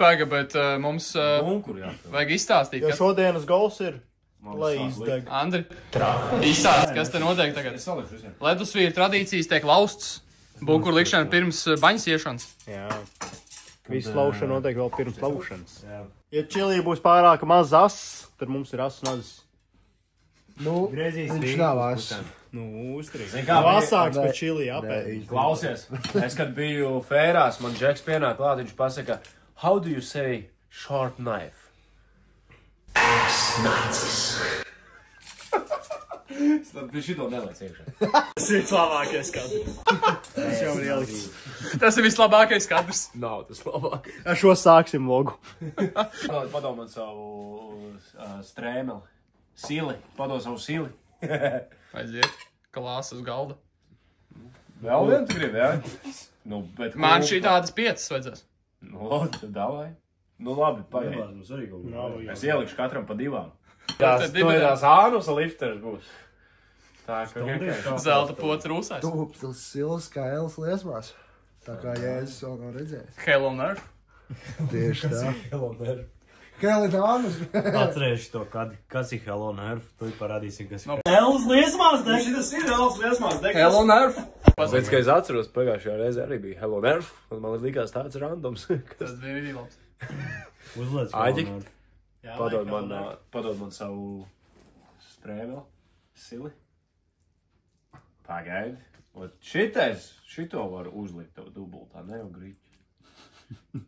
Pēga, bet mums vajag izstāstīt, Jo šodienas gols ir, lai izdeg. Andri, izstāst, kas te notiek tagad. Ledusvīra tradīcijas tiek lausts. Bunkuru likšana pirms baņas iešanas. Jā. Visu laušana notiek vēl pirms laušanas. Ja čilī būs pārāk maz ass, tad mums ir ass nazis. Nu, viņš nav ass. Nu, uztrīgs. Vasāks, bet čilī apēd. Klausies, es, kad biju fērās, man Džeks pienāk klāt, viņš pasaka, how do you say sharp knife? Tad pie šito nelaic iekšā. Tas ir vislabākais kadrs. Tas jau ir ielikts. Tas ir vislabākais kadrs. Nav tas labākais. Ar šo sāksim logu. Padomā savu strēmeli. Sili. Padomā savu sili. Aiziet, klāsas uz galda. Vēl vien tu gribi, jā? Nu, bet Man šī tādas 5 vajadzēs. Nu, labi, tad davai. Nu, labi, pagaid. Es ielikšu katram pa 2. Tad To ir tās ānus lifters būs. Tā, ka Zelta pots rūsais. Tūpstils sils kā Elas liesmās. Tā kā Jēzus vēl nav redzējis. Hello Nerf. Tieši tā. Keli dāmas. Atcerēšu to, kas ir Hello Nerf. Tu parādīsi, kas ir. Elas liesmās deg. Šitas ir Elas liesmās deg. Hello Nerf. Pēc, ka es atceros, pagājušajā reizē arī bija Hello Nerf, un man likās tāds randoms. Tas bija arī labs. Uzliec Aģi, Hello Nerf. padod man savu strēmeli, sili. Pagaidi. Šito var uzlikt tev dubultā, ne jau grīķi.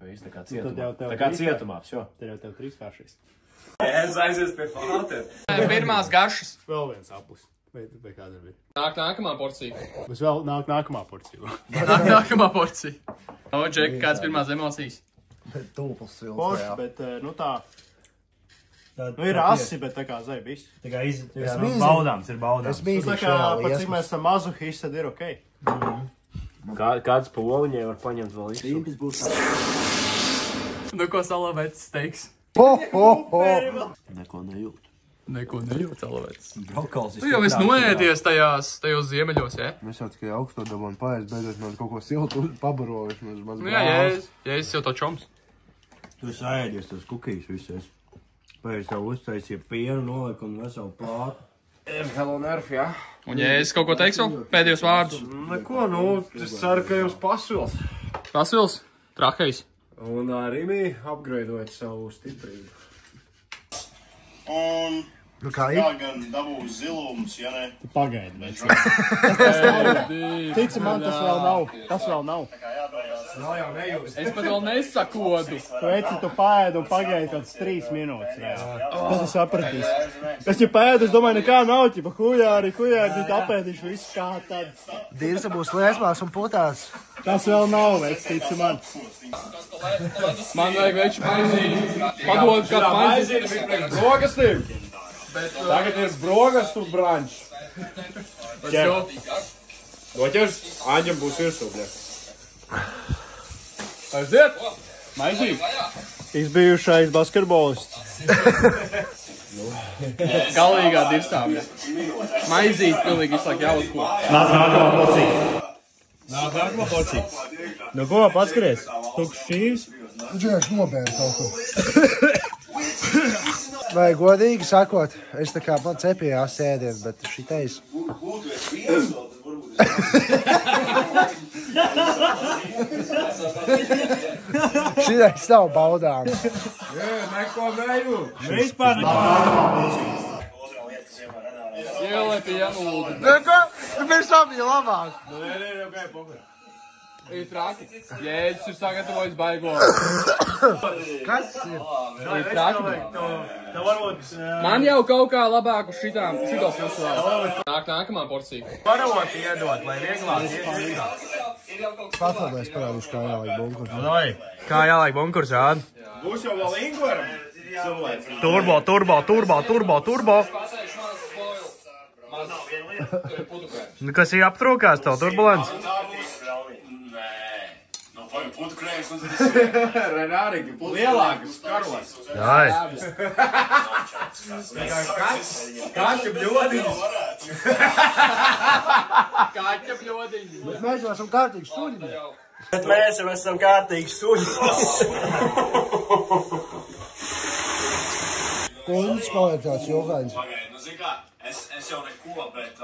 Viss tā kā cietumā. Tā kā cietumā, šo. Tev 3 kāršīs. Es aizies pie fātera. Pirmās garšas. Vēl viens aplis. Vai kāda bija? Nākamā porcija. Mums vēl nāk nākamā porcija. Nākamā porcija. O, Džek, kāds pirmās emocijas? Bet tūpils sils. Poši, bet, nu tā. Nu ir asi, bet tā kā zai viss. Tā kā baudāms, ir baudāms. Es Nu tā mīdīšu kā, vēl pat cik mēs esam mazuhisti, tad ir okei. Kāds poliņai var paņemt vēl visu? Rīmpis būs tā. Nu, ko salavēts steiks? Neko nejūt. Neko nejūt salavēts. Brokals. Tu jau esi noēdies tajos ziemeļos, ja? Mēs jau tikai augsto dabām paēst, beidzot man kaut ko siltu pabarojuši. Nu jā, ja esi jau to čoms. Tu esi ēdies tos kukijas visus. Pēc tev uztaisīja pienu, noliku un veselu plātu. Hello Nerf, jā. Un ja es kaut ko teikšu, pēdējos vārdus. Neko, nu, es ceru, ka jums pasvils. Pasvils, trakais. Un Rimi upgradeojat savu stiprību. Un Nu kā ir? gan dabūs zilums, ja ne? Pagaidi, bet. Tici man, tas vēl nav. Tas vēl nav. Es pat vēl nesakodu. Tu eci, tu pāēdi un pagaidi kāds 3 minūtes. Tas tu sapratīsi. Es ja pāēdu, es domāju, nekā nav, ķipa hujāri, tu apēdīšu visu kā tad. Dirsa būs liesmās un putās. Tas vēl nav, vec, tici man. Man vajag veču maizīt. Padod, kāds maizīt. Brogastīm! Tagad ir brogastu branč. Let's go. Noķers, Āņam būs virsū, bļa. Aiziet! Maizīt! Izbijušais basketbolists. Galīgā dirstāvja. Maizīt pilnīgi visu laiku jāuzko. Nākamā porcija. Nu ko, paskaties? Tukšs šīvs. Džēš nobēra kaut ko. Vai godīgi sakot, es tā kā man cepījās ēdienu, bet šitais... Šitais nav baudām. Neko neju. Vispār neko. Ielai pie Janulūda. Neko? Tu pirms tam bija labāk. Nē, pokur. Ir traki. Jēzus ir sagatavojis baigo. Kas ir? Ir traki. Man jau kaut kā labāk uz šito pusi vēl. Nāk nākamā porcija. Varot iedot, lai vieglāk iedot. Pataldies parādīšu, kā jālaik bunkurs. Kā jālaik bunkurs, Jāni? Būs jau vēl ingveram. Turbo. Nu, kas ir aptrūkās tev, turbulents? Putu krējums, un tas ir Renārīgi, lielākas karos. Jai. Kaķa bļodiņas. Kaķa bļodiņas. Bet mēs jau esam kārtīgi suļi. Bet mēs jau esam kārtīgi suļi. Kundis paliek tāds jogains. Nu, zin kā, es jau neko, bet,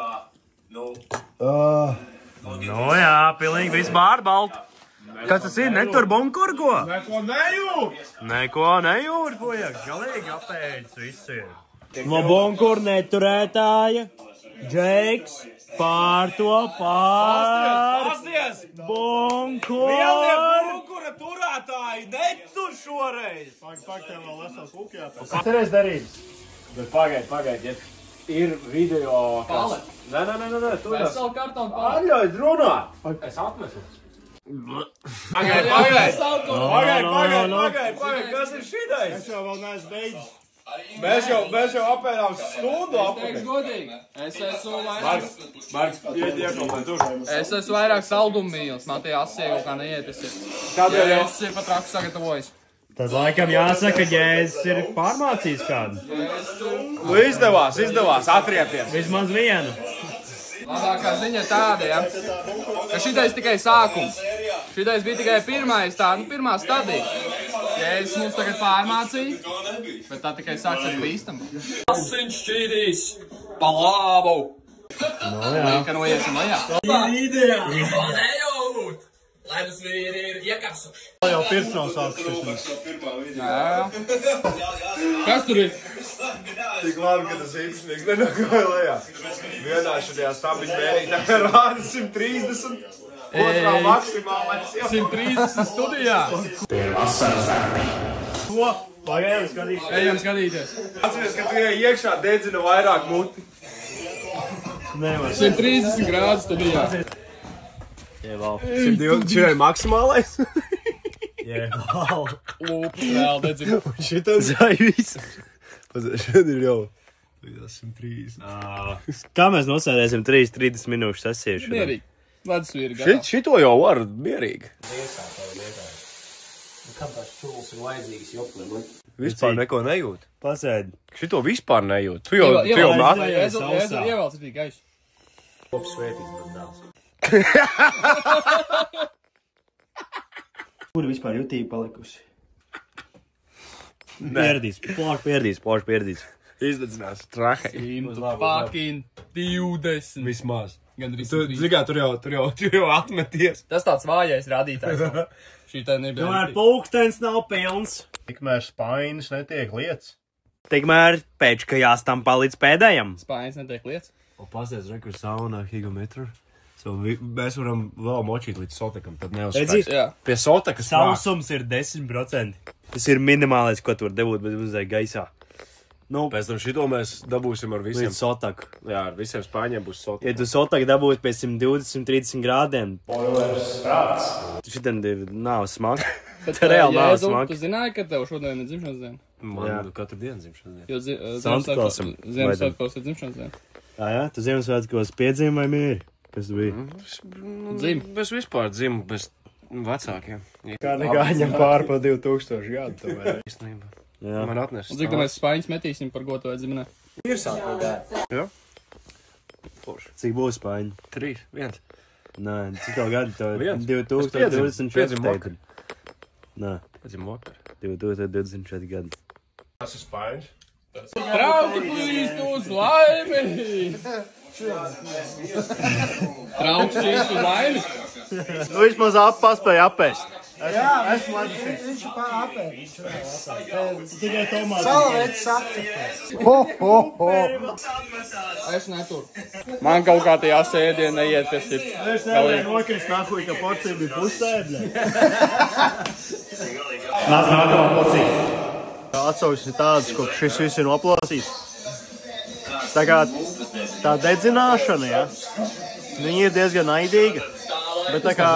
Nu jā, pilnīgi viss bārbalt. Kas tas ir? Netur bunkuru, ko? Neko nejūt, pojak. Galīgi apēdis viss ir. No bunkuru neturētāja. Džeiks pār bunkuru. Lielie bunkura turētāji, netur šoreiz. Pagaid, tev vēl vesels lūkjātājs. Kas reiz darīs? Bet pagaid, ja ir video, kas... Nē, tu jau... Veselu kartonu pār. Atļauj runāt. Es atmesu. Pagaid, kas ir šitais? Es jau vēl neesmu beidzis. Mēs jau apēdām stundu apakaļ. Teikšu godīgi. Es esmu Marks, iekopē tur. Es esmu vairāk saldummīls. Man tie asie kaut kā neietis ir. Kādēļ jau? Es ir pat raku sagatavojis. Tad laikam jāsaka, ka Jēzus ir pārmācījis kādu. Nu izdevās, atriepties. Vismaz vienu. Labākā ziņa tāda, ja, ka šitais tikai sākums. Šitais bija tikai pirmā stadija. Jēzus mums tagad pārmācīja, bet tā tikai sāks ar bīstamu. Asiņš šķīdīs pa labu. No jā. Ka noiesim lejā. ir ideāli. Nejūt! Lai tas vīri ir iekasuši. Jau pirms nav sāks. Jā. Kas tur ir? Tik labi, ka tas īpašnieks nenākoja lejā. Vienā šajā stabiņu mērītā rāda 130. Otrā maksimālais jau. 130 studijā. Ko? Pagaidām skatīties. Ejam skatīties. Atceries, ka tu iekšā dedzina vairāk muti. 130 grādu studijā. Ieval. 120, šī ir maksimālais. Ieval. Lūpas vēl dedzina. Šitam Zaivis. šeit ir jau 130. Kā mēs nosēdēsim 30 minūšu sesiešu? Mierīgi. Ledus vīri gatavs. Šito jau var mierīgi. Kāpēc čūls ir vajadzīgs joplim? Vispār neko nejūt. Pasēdi. Šito vispār nejūt. Tu jau Ievalc ir tik gaiši. Kops svētīts, man dāls. Kur vispār jutība palikusi? Pierdīs. Plāši pierdīs. Izdedzinās trahei. 120. Vismaz. Gandrīz Tu, 130. zikā, tur jau atmeties. Tas tāds vājais rādītājs. Šī tā nebija. Tomēr pulkstens nav pilns. Tikmēr spainis netiek lietas. Tikmēr pēčkajās tam palīdz pēdējam. Spainis netiek lietas. O pasties, rekur saunā higometru. Mēs varam vēl močīt līdz sotekam, tad neuzspēks. Jā. Pie sotekas Sausums ir 10%. Tas ir minimālais, ko tu var dabūt, bet uzai gaisā. Nu, pēc tam šito mēs dabūsim ar visiem. līdz sotaku. Jā, ar visiem spāņiem būs sotek. Ja tu sotaku dabūsi pie 120-130 grādiem, šitam nav smagi. Bet reāli nav Jēzu, smagi. tu zināji, ka tev šodien ir dzimšanas diena? Man katru dienu dzimšanas dienu. Jo Sanktklausim. Ziemassvētkos ir dzimšanas diena. Jā, tu Ziemassvētkos piedzīvi vai mīri? Kas tu biji? Dzim. Es vispār dzimu bez Vecākiem. Kā negāņam pār pa 2000 gadu, tomēr. Īstenībā. Jā. Man atnesa. Un cik tā mēs spaiņas metīsim par goto dzimenē? Ir sākot. Jā. Cik būs spaiņi? 3, 1. Nē, cik tev gadi tev? Viens. 2024 teiktu. Nē, Piedzim vakar. 2024 gadi. Tas ir spaiņš. Trauki plīst uz laimi! Trauks plīst uz laimi! Nu, vismaz paspēja apēst. Jā, viņš ir apēdis. Tikai tomāti. Salavēts sakceptēs. Ho, ho, ho. Es neturu. Man kaut kā tajā sēdienā neiet pie sirds. Es nevarēju nokrist nākuj, ka porcija bija pusēdļa. Nākamā porcija. Atsaucis ir tāds, ka šis viss ir noplosīts. Tā kā tā dedzināšana, ja, viņa ir diezgan naidīga. Bet tā kā,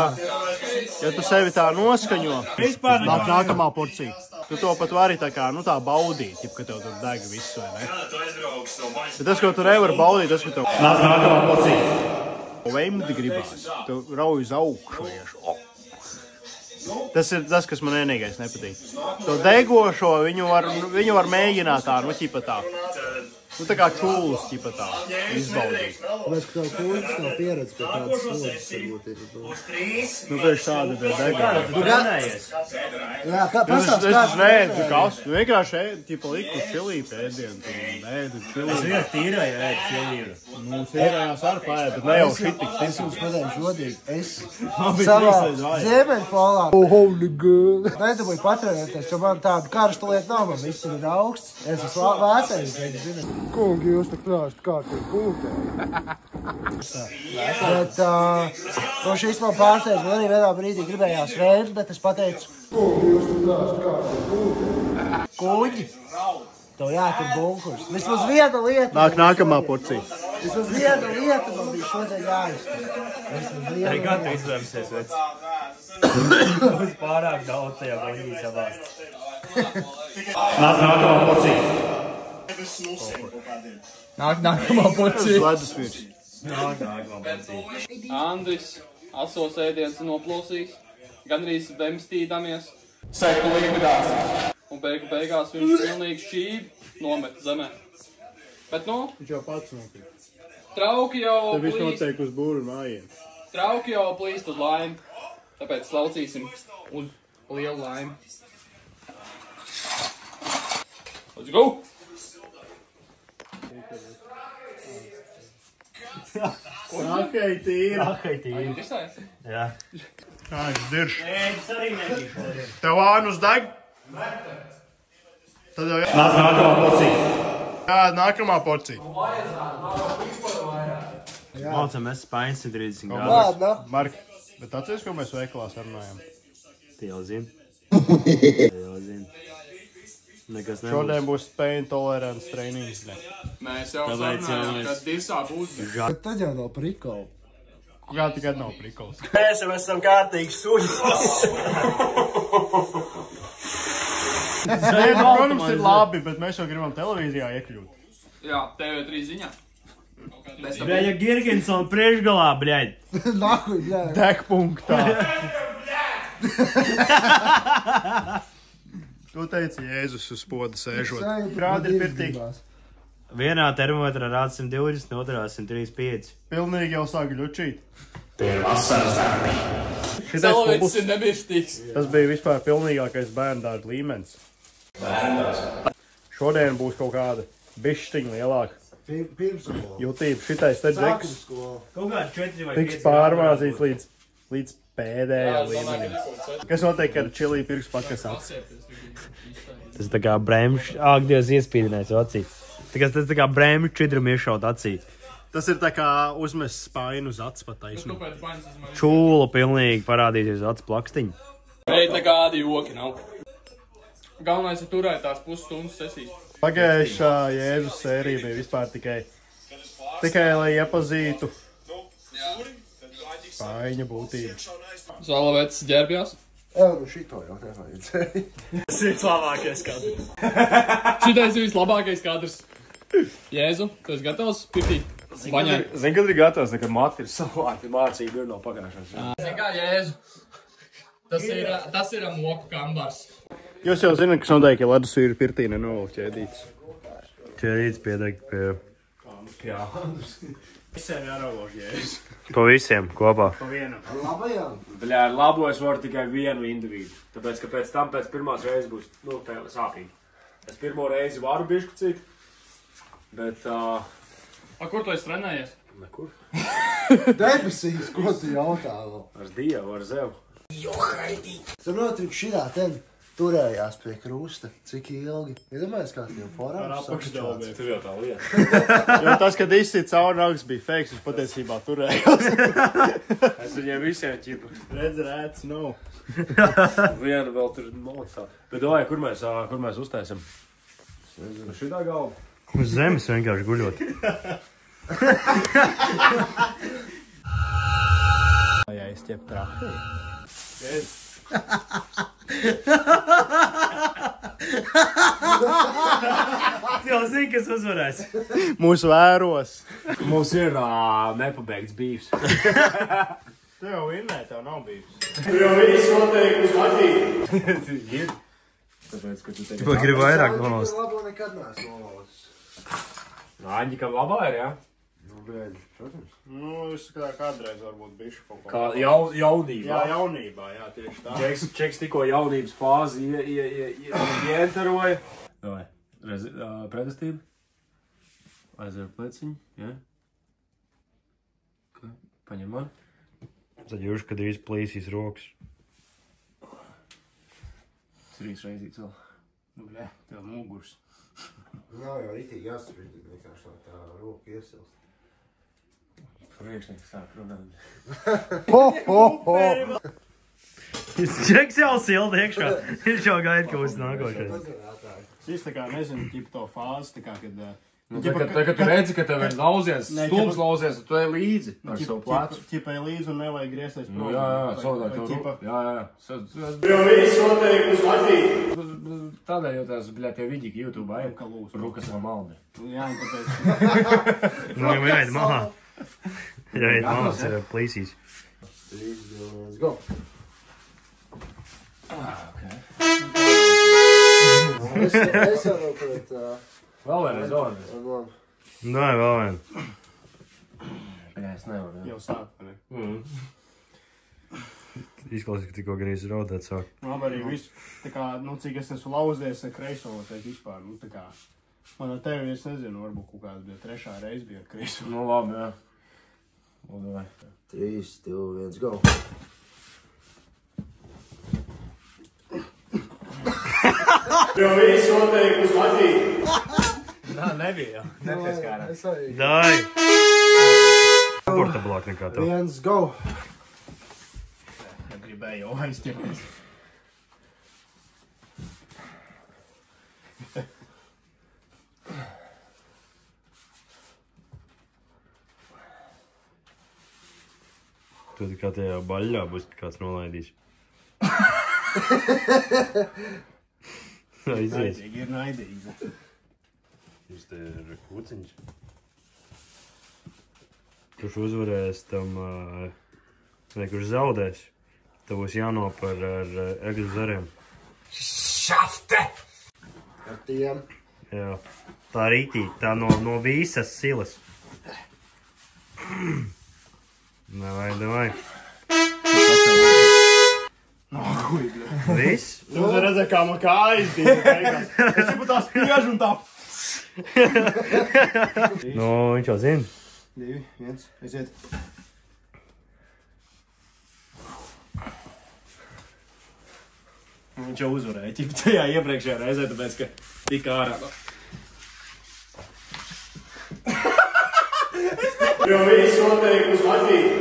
ja tu sevi tā noskaņo, nāk nākamā porcija. Tu to pat vari tā kā, tā baudīt, ja ka tev tur deg viss, vai ne? Bet tas, ko tu nevari baudīt, tas, ka tev Nākamā porcija. vemdi gribās. Tu rauj uz augšu vienkārši. Tas ir tas, kas man vienīgais nepatīk. To degošo viņu var mēģināt tā, ķipa tā. Tā kā čūlis, ķipa tā, izbaudīt. Tāpēc, ka tev kūģis nav pieredze pie tādas slodzes, varbūt ir. Tieši tāda ir degā. Tu ganējies. Jā, pastāst, Es neēdu kastu. Vienkārši ēdu, ķipa liku čilī pēdienu. Ēdu čilī. Es vienkārši tīrēju ēdu čilīru. Tīrējās ar paēdu, bet ne jau šitiks. Es jums pateicu godīgi, es savā Ziemeļpolā holy girl nedabūju patrenēties, jo man tāda karsta lieta nav, man viss ir augsts. Es esmu vēsējis, zini. Kungi, jūs tak prāst kārtīgi pūtē. Bet no šīs man pārsteidz, man arī vienā brīdī gribējās vērt, bet es pateicu, kungi, jūs tak prāst kārtīgi pūtē. Kuģi, tev jātur bunkurs. Vismaz viena lieta. Nākamā porcija. Vismaz viena lieta man bija šodien jāizstāv. Arī kā tu izvēmsies, vec? Būs pārāk daudz tajā baļģī savāst. Nākamā porcija. Nākamā porcija. Ledusvīrs. Nākamā porcija. Andris asos ēdiens noplosīs, gandrīz vemstīdamies, seku likvidācija. Un beigās viņš pilnīgi šķīvi nomet zemē. Bet Viņš jau pats nokrīt. trauki jau Tad viss plīst. notiek uz būru mājiem. Trauki jau plīst uz laimi. Tāpēc slaucīsim uz lielu laimi. Let's go! Nākai tīri. Nākai tīri. Interesēs? Jā. Kāds dirš. Es arī nebiju. Tev ānus deg? Tad jau Nākamā porcija. jā, nākamā porcija. Mācam, mēs spaiņas 130 grādus. Ладно. Mark, bet atceries, ko mēs veikalā sarunājam? Tie jau zina. Tie jau zina. Nekas nebūs. Šodien būs pain tolerance treinings. Ne. Mēs jau Tāpēc jau sarunājām, mēs- ka dirsā būs. Bet tad jau nav prikola. Kā tikai nav prikols. Mēs jau esam kārtīgi suļi. Nē, nu, protams, ir labi, bet mēs jau gribam televīzijā iekļūt. Jā, TV3 ziņā. Bez tā Bļaļa Girgensona priekšgalā, bļaļ. Nahuj, bļē. Degpunktā. Tu teici Jēzus uz poda sēžot. Grādi ir pirtīgi. Vienā termometrā rāda 120, otrā 135. Pilnīgi jau sāk ļučīt. Salavēts ir nebirstīgs. Tas bija vispār pilnīgākais bērndārda līmenis. Šodien būs kaut kāda bišķiņa lielāka Pirmskola. jutība. Šitais te džeks Sākumskola. Kaut kā 4 vai 5. tiks pārmācīts līdz pēdējā līmenim. Kas notiek ar čilī pirks pakasāts? Tas tā kā brēmš, Dievs iespīdinājis acī. Tas tā kā brēmš čidram iešaut acī. Tas ir tā kā uzmest spainu uz acu pa taisnu. Kāpēc paņas izmaiņas? Čūla pilnīgi parādīties acu plakstiņu. Ei, nekādi joki nav. Galvenais ir turēt tās pusstundas sesijas. Pagājušā Jēzus sērija bija vispār tikai lai iepazītu spaiņa būtību. Salavēts ģērbjās. Nu šito jau nevajadzēja. Tas ir labākais kadrs. Šitais ir vislabākais kadrs. Jēzu, tu esi gatavs pirtīt? Baņai. Zini, kad ir gatavs, nekad mati ir savāti mācība ir no pagājušās. Zini kā, Jēzu? Tas ir moku kambars. Jūs jau zināt, kas notiek, ja ledus ir pirtī nenovilk ķēdītes. Ķēdītes piedegt pie... Jā. Visiem jāraugoši, jēs. Pa visiem kopā. Pa vienam. Labajām. Bļā, ar labo es varu tikai vienu individu. Tāpēc, ka pēc pirmās reizes būs, sāpīgi. Es pirmo reizi varu biškucīt, bet... Kur tu esi trenējies? Nekur. Debesīs, ko tu jautā vēl? Ar Dievu, ar Zevu. Saprotu, šitā ten turējās pie krusta. Cik ilgi? Iedomājies, kā tiem forāms apakšdalbiem. Tur jau tā lieta. Jo tas, kad izsit cauri nāks, bija fakes, es patiesībā turējos. Es viņiem visiem ķipu. Redz, rēts, nav. Vienu vēl tur mocā. Bet domāju, kur mēs uztaisam? Es nezinu, šitā galva. Uz zemes vienkārši guļot. Jā, es ķep trahēju. Tu jau zini, kas uzvarēs. Mūs vēros. Mums ir nepabeigts bīvs. Tu jau vinnē, tev nav bijis. Tu jau visu noteikumus attīri. Ir. Tāpēc, ka tu teici... Tu gribi vairāk nonost. Labo nekad neesmu nolosis. Aņģikam labā ir, jā? Nu, bēļ, protams. Nu, es kādreiz varbūt bišu kaut Kā jaunībā. Jā, jaunībā, jā, tieši tā. Čeks tikko jaunības fāzi ienteroja. Davai, pretestība. Aizver pleciņu, jā? Paņem man. Tad jūs, kad drīz plīsīs rokas. 3 reizīts vēl. Nu, bļē, tev mugurs. Nav jau ritīgi jāsaprīt, vienkārši tā roka iesilst. Priekšnieks sāk runāt. Čeks jau silda iekšā. Viņš jau gaida, ka būs nākošais. Es tā kā nezinu, ķipa to fāzi, tā kā, kad... Kad tu redzi, ka tev ir lauzies, stulbs lauzies, tu ej līdzi ar savu plecu. Ķipa ej līdzi un nevajag griezties prom. Jā, savādāk tev rūp. Jā. Jo visu noteikumus attīri. Tādēļ jau tās, bļā, tie vidīgi YouTube ej. Rukas vēl maldi. Jā, tāpēc... Nu, jau jāiet malā. Jāiet malā, tas ir plīsīs. 3, 2, 1, go! Es jau vēl pret... Vēl vienreiz. Nē, vēl vien. Jā, es nevaru. Jau sāk, ne? Izklausīs, ka tikko gan raudēt sāk. Labi arī visu, tā kā, nu, cik es esmu lauzies ar kreiso, teikt vispār, nu, tā kā, man ar tevi, es nezinu, varbūt kaut kāds bija 3. reize bija ar kreiso. Nu, labi, jā. Labi, 3, 2, 1, go! Jo visu noteikumus attīri. Nā, nebija jau. Nepieskārās. Dai! Komfortablāk nekā tev. 1, go! Gribēju jau aizķerties. Tu kā tajā baļļā būs kāds nolaidīs. Aizies. Naidīgi ir naidīgi. Jūs te ir kūciņš. Kurš uzvarēs tam, vai kurš zaudēs, tev būs jānopar ar egļu zariem. Šafte! Ar tiem. Jā. Tā rītī, tā no visas silas. Davai. Viss? Jūs redzat, kā man kājas bija beigās. Es jau tā spiežu un tā. Nu, viņš jau zina. 2, 1, aiziet. Viņš jau uzvarēja, ķip tajā iepriekšējā reizē, tāpēc, ka tika ārā. Jo visu noteikumus attīri.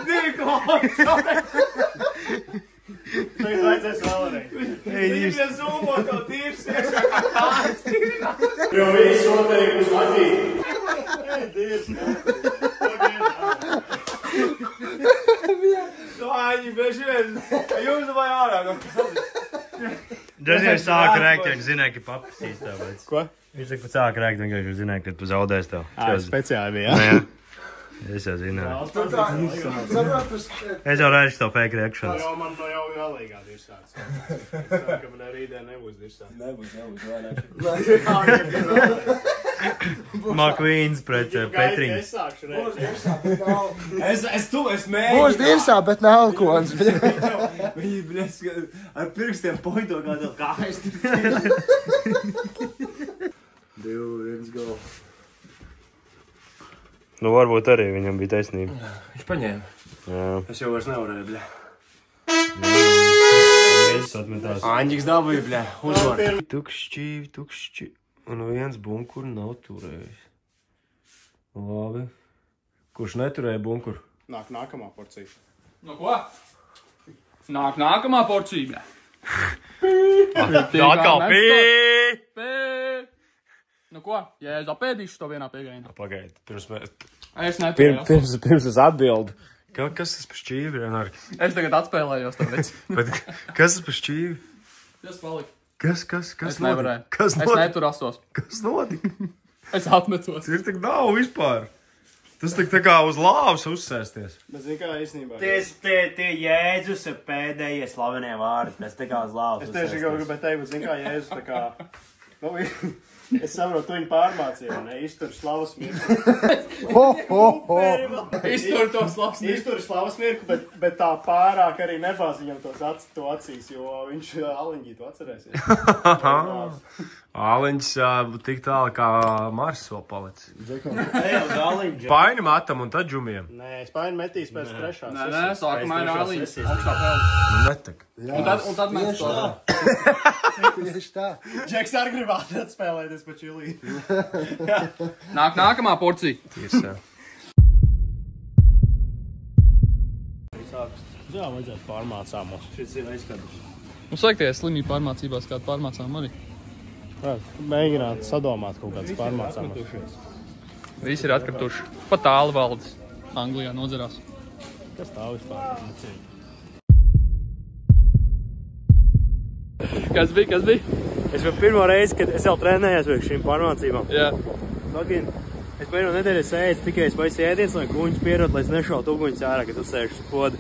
Divi klāti! Tagad vajadzēs vēlreiz. Divi zūmo to tīrs iekšā kā kājas tīrā. Jo visu noteikumus attīri. Ei, Dievs, Tāņi, bieži vien, jums vai ārā. Dažiem sāk rēkt, ja zināja, ka papasīs tāpēc. Ko? Viņš saka, ka sāk rēkt, vienkārši zināja, ka tu zaudēsi tev. Speciāli bija, jā? Es jau zināju. Es jau redzu to fake reakšanas. Jau man jau jālīgā dirsāts. Es saku, ka man rītdien nebūs dirsāts. Nebūs, McQueens pret Petriņu. Es sākšu reiz. Es mēģinu. Būs dirsā, bet nav alkohols. Viņi ar pirkstiem pointo kādā kājas. 2-1 go. Nu, varbūt arī viņam bija taisnība. Viņš paņēma. Jā. Es jau vairs nevarēju, bļa. Es atmetās. Āņģiks dabūja, bļa. Uzvar. Tukšķi. Un viens bunkuru nav turējis. Labi. Kurš neturēja bunkuru? Nāk nākamā porcija. No ko? Nāk nākamā porcija. Atkal pī! Nu ko? Ja es apēdīšu to vienā piegājienā. Pagaid, pirms mēs... Es neturēju. Pirms es atbildu. Kas tas pa šķīvi, Renāri? Es tagad atspēlējos to veci. Bet kas tas pa šķīvi? Tas palika. Kas Es nevarēju. Kas Es notika? neturastos. Kas notika? Es atmetos. Ir tik nav vispār. Tas tik tā kā uz lāvas uzsēsties. Bet zini kā īstenībā. Tie Jēzus ir pēdējie slavenie vārdi. Mēs tā kā uz lāvas Es tieši gribēju teikt, bet zini kā Jēzus tā kā... Nu, es saprotu, viņu pārmācīju, ne? Iztur slavas mirku. Iztur to slavas mirku. Iztur slavas mirku, bet tā pārāk arī nebāz viņam to acīs, jo viņš Aliņģī to atcerēsies. Āliņš tik tālu kā Mars vēl palicis. Paini matam un tad džumiem. Nē, Spaini metīs pēc trešās. Nē, sākumā ir Aliņas. Augstā pelda. Nu netak. Un tad mēs to. Tieši tā. Džeks arī gribētu atspēlēties pa čilī. Nāk nākamā porcija. Tiesā. Jā, vajadzētu pārmācāmos. Šis ir aizskatums. Mums vajag tie slimīgi pārmācībās, kādu pārmācām arī. Mēģināt sadomāt kaut kādas pārmācāmos. Visi ir atkrituši. Pat tālu valdes. Anglijā nodzerās. Kas tā vispār? Kas bija? Es vēl pirmo reizi, kad es jau trenējos pēc šīm pārmācībām. Jā. Es pēdējo nedēļu sēdzu tikai es paisu ēdiens, lai kuņus pierod, lai es nešautu uguņus ārā, kad uzsēžu uz podu.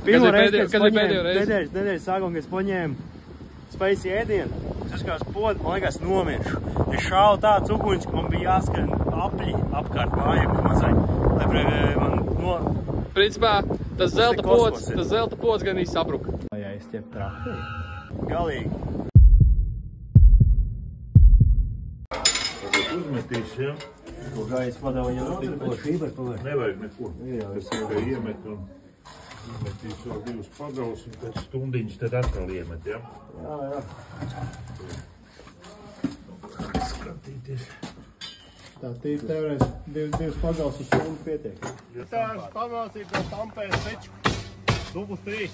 Pirmo reizi, kad es paņēmu, nedēļas sākumu, kad es paņēmu spaisu ēdienu, es uzkāju uz podu, man liekas nomiršu. Es šāvu tāds uguņus, ka man bija jāskrien apļi apkārt mājām mazai, lai man Principā, tas zelta pods gan īsti sabruka. Jā, es ķep trāpēju. Galīgi. Uzmetīs, ja? Ko gājas padā viņam ko šībar pavērst? Nevajag neko. Tas tikai iemet un iemetīs vēl 2 pagals un pēc stundiņas tad atkal iemet, ja? Jā. Skatīties. Tā tīri tevrēs 2 pagals uz stundu pietiek. Tā pamācīt no tampēs peču. Dubus 3.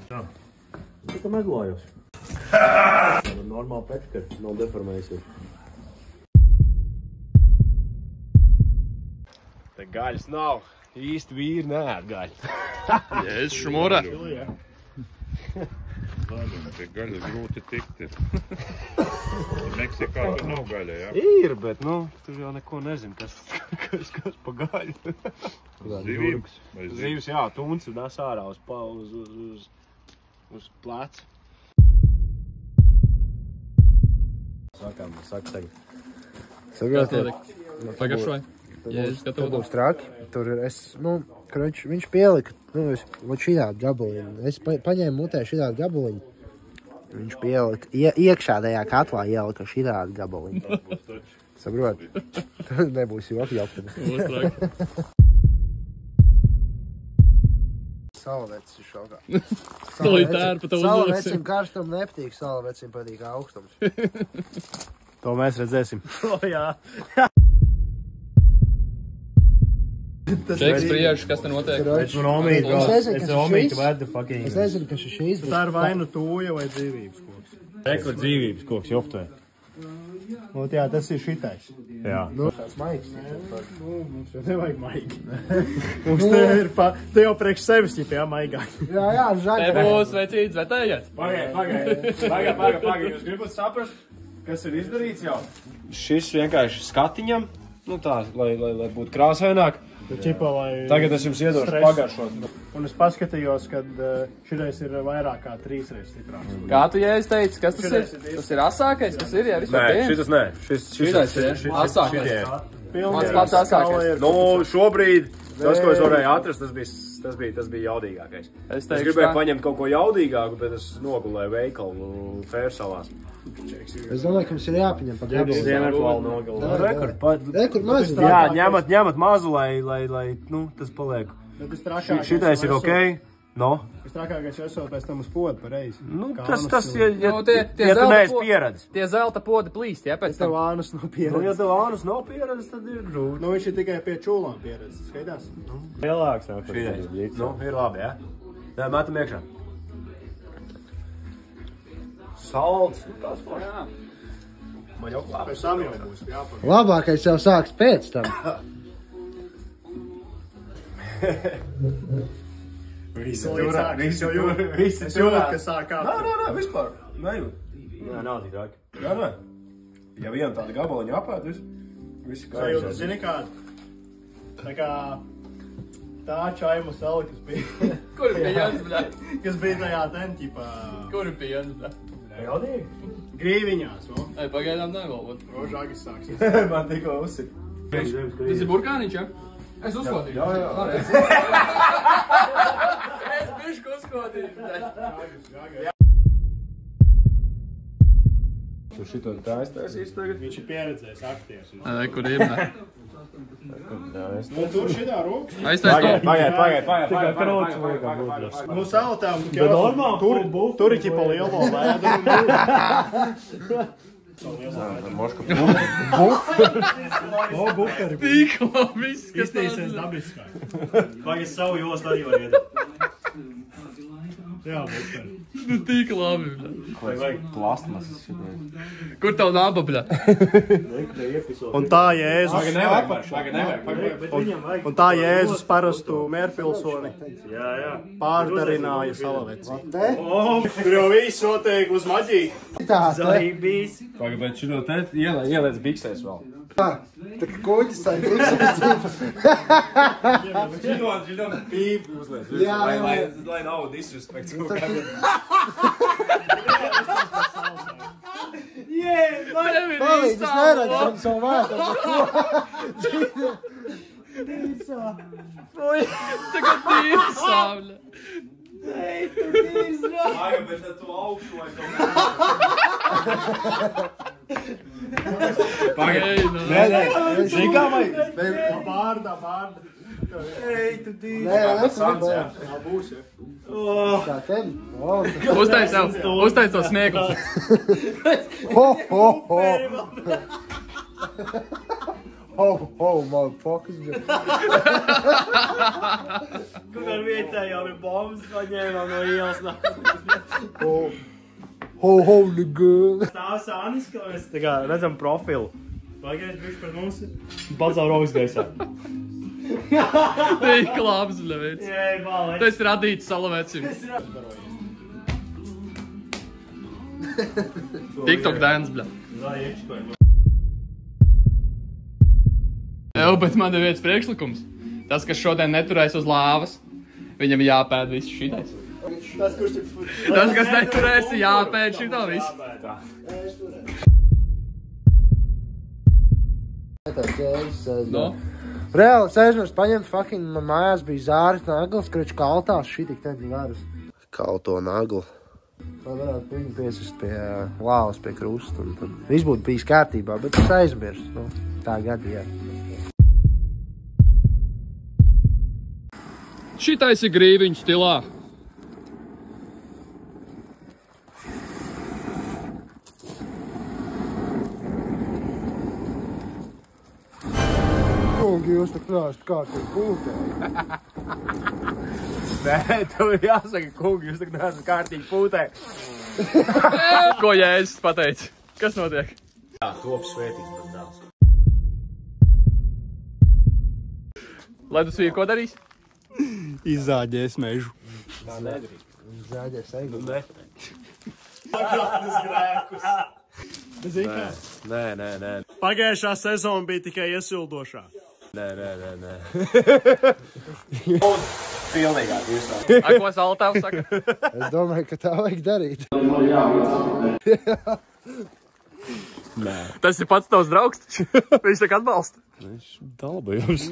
Tā. Tika meglājos. Normāli pečka, nav deformējusies. Te gaļas nav. Īsti vīri neēd gaļu. Jēzus šumurā. Zaļum, te gaļa grūti tikt ir. Meksikā tur nav gaļa, ja? Ir, bet, nu, tur jau neko nezinu, kas pa gaļu. Zivības? Zivs, jā, tunci nes ārā uz pleca. Saka tagad. Saprotiet? Pagašoji. Jēzus Tur gatavo. būs traki. Tur ir viņš pielika, šitādu gabaliņu. Es paņēmu mutē šitādu gabaliņu. Viņš pielika, iekšā tajā katlā ielika šitādu gabaliņu. Saprot? Tad nebūs joki jautājumi. Salavets ir šokā. Salavecim karstumu nepatīk, salavecim patīk augstums. To mēs redzēsim. Jā. Čeks priežu, kas te notiek? Es nezinu, kas ir šīs. Tā ir vai nu tūja vai dzīvības koks. Rekord dzīvības koks, joptē. Jā, tas ir šitais. Jā. Tāds maigs. Mums jau nevajag maigi. Mums te jau priekš sevis ķipjā maigāk. Jā, žaļ. Te būs vecīts vetējies. Pagaid. Jūs gribat saprast, kas ir izdarīts jau? Šis vienkārši skatiņam, nu tā, lai būtu krāsaināk. Tagad es jums iedošu pagaršot. Un es paskatījos, ka šitais ir vairāk kā 3 reizes stiprāks. Kā tu jēdz teici, kas tas ir? Tas ir asākais, kas ir, jā, vispār pieejams? Nē, šitas nē. Šitais ir asākais. Mans pats asākais. Nu, šobrīd tas, ko es varēju atrast, tas bija jaudīgākais. Es gribēju paņemt kaut ko jaudīgāku, bet es nogulēju veikalu Fērsalās. Es domāju, ka mums ir jāpaņem pa gabalu. Ziemeļplālu nogulēju. Rekur mazu. Jā, ņemat mazu, lai, nu, tas paliek. Šitais ir okei. No? Vistrākākais esot pēc tam uz podu pareizi. Nu, tas ja tu neesi pieredzi. Tie zelta podi plīst, jā, pēc tam. Tev ānus nav pieredzi. Nu, ja tev ānus nav pieredzi, tad ir grūti. Nu, viņš ir tikai pie čūlām pieredzi, skaidās? Lielāks nav. Šitais. Nu, ir labi, jā? Nē, metam iekšā. Salds, nu tāds ko. Jā. Man jau labi. Pēc tam jau būs jāpārāk. Labākais jau sāks pēc tam. Visi jūrat, ka sāk kāpt. Nē, vispār. Nejūt. Nē, nav tik traki. Jā, nē. Ja vienu tādu gabaliņu apēd, visi kā Sajūta, zini kādu? Tā kā tā čaimu sali, kas bija... Kur bija Jans, bļā? Kas bija tajā tenķipā... Kur bija Jans, bļā? Jaudīgi? Grīviņās, no? Ei, pagaidām nevalvot. Rožāgis sāksies. Man tikko uzsit. Tas ir burkāniņš, jā? Es uzkodīju. Jā. Es bišku uzkodīju. Tu šito taisīs tagad? Viņš ir pieredzējis aktieris. Nē, kur ir, nē. Nu, tur šitā rokas. Aiztaist. Pagaid. Nu, sautām, tur ir ķipa lielo lēdu. Moška buferi. Tīkla, viss, kas Iztīsies dabiskāk. Pagaid savu jostu arī var iedot. Jā, buferi. Nu, tīk labi, bļā. Vajag plastmasas šitai. Kur tev naba, bļā? Un tā Jēzus... Bet viņam vajag. Un tā Jēzus parastu mērpilsoni Jā. pārdarināja salaveci. Tur jau viss notiek uz maģiju. Zahībīs. Pagaid, bet šito te ieliec biksēs vēl. Tā kā kuģis tai biksēs dzīva. Šito pīpi uzliec. Jā. Lai nav disrespekts. Palīdz, es neredzu savu vārdu. Tagad tīrsā, bļā. Pagaid, bet tad tu augšu vai kaut Pagaid. Nē. Zini kā vajag? Bārda. Ei, tu tīri. Nē, es Sans, jā. Būs, ja. kā tevi. Uztais to snieglu. Ho. Motherfuckers. Kaut kā vietējām ir bombas paņēmām no ielas. Ho, nigga. Stāv Sānis, ka mēs tā kā redzam profilu. Pagaiz bišķi par mums. Pacau rokas gaisā. Tīk labs, bļā, veids. Jei, balē. Tu esi radīts salavecim. TikTok dance, bļā. Ew, bet man ir viens priekšlikums. Tas, kas šodien neturēs uz lāvas, viņam jāpēd visu šitais. Tas, kas neturēs, jāpēd šito visu. No? Reāli, es aizmirstu paņemt fucking, man mājās bija zāris nagls, kurš kaltās šitik tad varus. Kalto naglu. Lai varētu viņu piesist pie lāvas, pie krusta, un tad viss būtu bijis kārtībā, bet es aizmirstu, nu, tā gadījā. Šitais ir grīviņu stilā. Kungi, jūs tak nāst kārtīgi pūtē. Nē, tev ir jāsaka, kungi, jūs tak neesat kārtīgi pūtē. Ko Jēzus pateica? Kas notiek? Jā, top svētīts tas dēls. Lai tu svīri, ko darīs? Izzāģēs mežu. Tā nedrīkst. Zāģēs eigu. Nē. Pagājušā sezona bija tikai iesildošā. Nē. Pilnīgā tiesā. Ko Saltavs saka? Es domāju, ka tā vajag darīt. Nē. Tas ir pats tavs draugs, taču viņš tak atbalsta. Viņš dalba jums.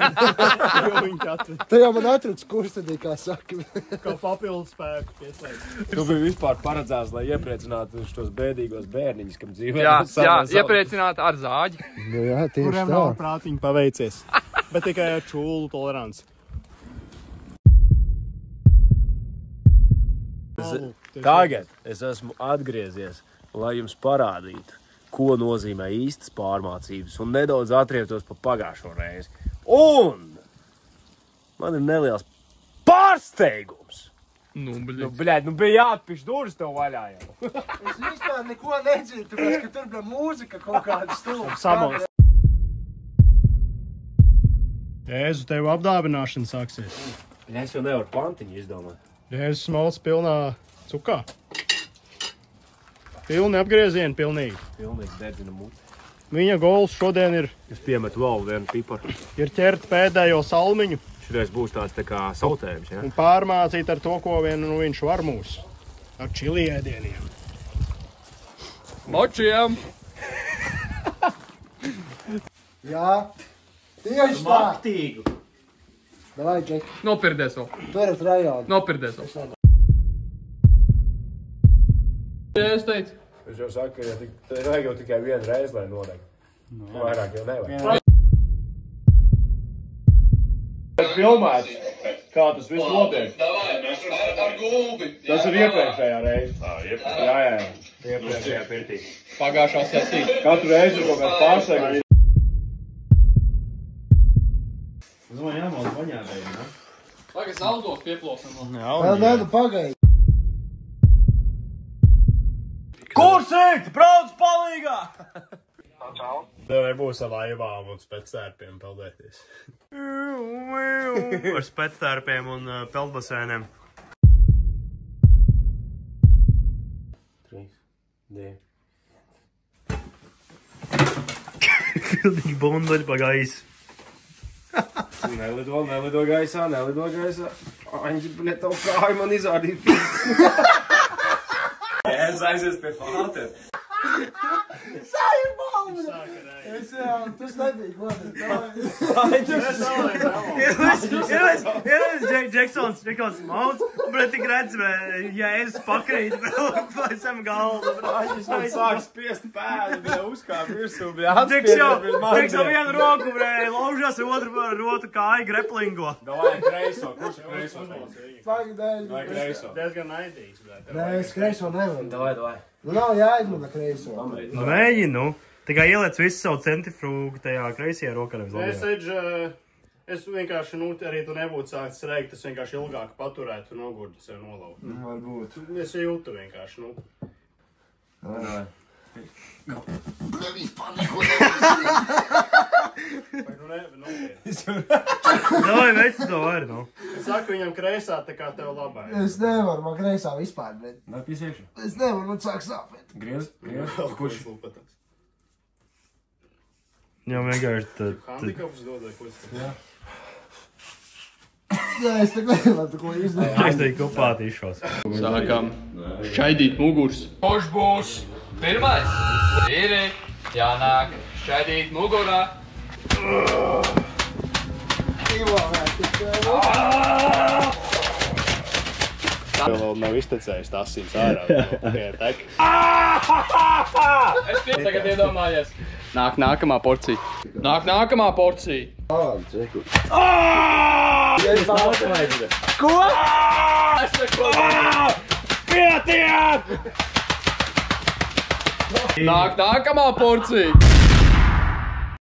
Te jau man atrūc kurstadī, kā saka. Kā papildus spēku pieslēgt. Tu biji vispār paredzēts, lai iepriecinātu šos bēdīgos bērniņus, kam dzīvē. Jā, iepriecināt ar zāģi. Nu jā, tieši Kuriem tā. nav prātiņi paveicies. Bet tikai ar čūlu toleranci. Tagad es esmu atgriezies, lai jums parādītu, ko nozīmē īstas pārmācības un nedaudz atrieptos pa pagājušo reizi. Un man ir neliels pārsteigums. Nu, bļaļ, bija jāatpiš durvis tev vaļā jau. Es vispār neko nedzirdu, tāpēc, ka tur bija mūzika kaut kāda stulba. Samos. Jēzu, tev apdāvināšana sāksies. Es jau nevaru pantiņu izdomāt. Jēzu smalts pilnā cukā. Pilni apgriezieni, pilnīgi. Pilnīgi dedzina muti. Viņa gols šodien ir Es piemetu vēl vienu piparu. ķert pēdējo salmiņu Šitais būs tāds tā kā sautējums, ja? un pārmācīt ar to, ko vien viņš var mūs. Ar čili ēdieniem. Močiem! Jā, tieši tā. Maktīgu. Davai, Džek, Nopirdies vēl. turat rajonu. Nopirdies vēl. Ja es teicu. Es jau saku, ka vajag jau tikai vienu reizi, lai nodeg. Vairāk jau nevajag. Filmēt, kā tas viss notiek. Tas ir iepriekšējā reize. Jā. Iepriekšējā pirtī. Pagājušā sesija. Katru reizi ir kaut kāds pārsteigums. Es domāju, jāmāc baņādējiem, ne? Tagad saldos pieplosam. Vēl nedu pagaidi. Kursīt! Brauc palīgā! Tev nebūs ar laivām un spēctērpiem peldēties. Ar spēctērpiem un peldbasēniem. 3, 2. Pilnīgi bunduļi pa gaisu. Nelido gaisā. Aņģi, ne tavu kāju man izrādīt. Es aizies pie fātera. Es jau, tas nebija godīgi. Džeksons mauc, bet tik redz, ja es pakrītu, lai sam galdu. Aņģis man sāk spiest pēdu, bija uzkāp virsū, bija Džekson vienu roku, laužās otru kāju greplingo. Davai kreiso, kurš ir kreiso? Pagaidēļ. Vai kreiso? Diezgan naidīgs. Nē, es kreiso nevaru. Davai. Nu nav jāizmana kreiso. Mēģi, nu. Tikai ieliec visu savu centrifrūgu tajā kreisajā rokā. Es vienkārši, arī tu nebūtu sākts reikt, es vienkārši ilgāk paturētu un nogurdu sev nolaukt. Varbūt. Es jūtu vienkārši, Davai. Davai, veic to vari, nu. Es saku viņam kreisā, tā kā tev labai. Es nevaru, man kreisā vispār, bet Nāk iesiekšu. es nevaru, man sāk sāpēt. Griez. Kurš lūpatās? Jā, vienkārši Handikaps dodai, ko es tev? Jā, es tā nevaru, ko izdarīt. Es tevi kopātīšos. Sākam šķaidīt mugurs. Kurš būs pirmais? Vīri, jānāk šķaidīt mugurā. Vēl nav iztecējis tas asins ārā. Tikai tek. Es tagad iedomājies. Nāk nākamā porcija. Ko? Es neko. Pietiek! Nāk nākamā porcija.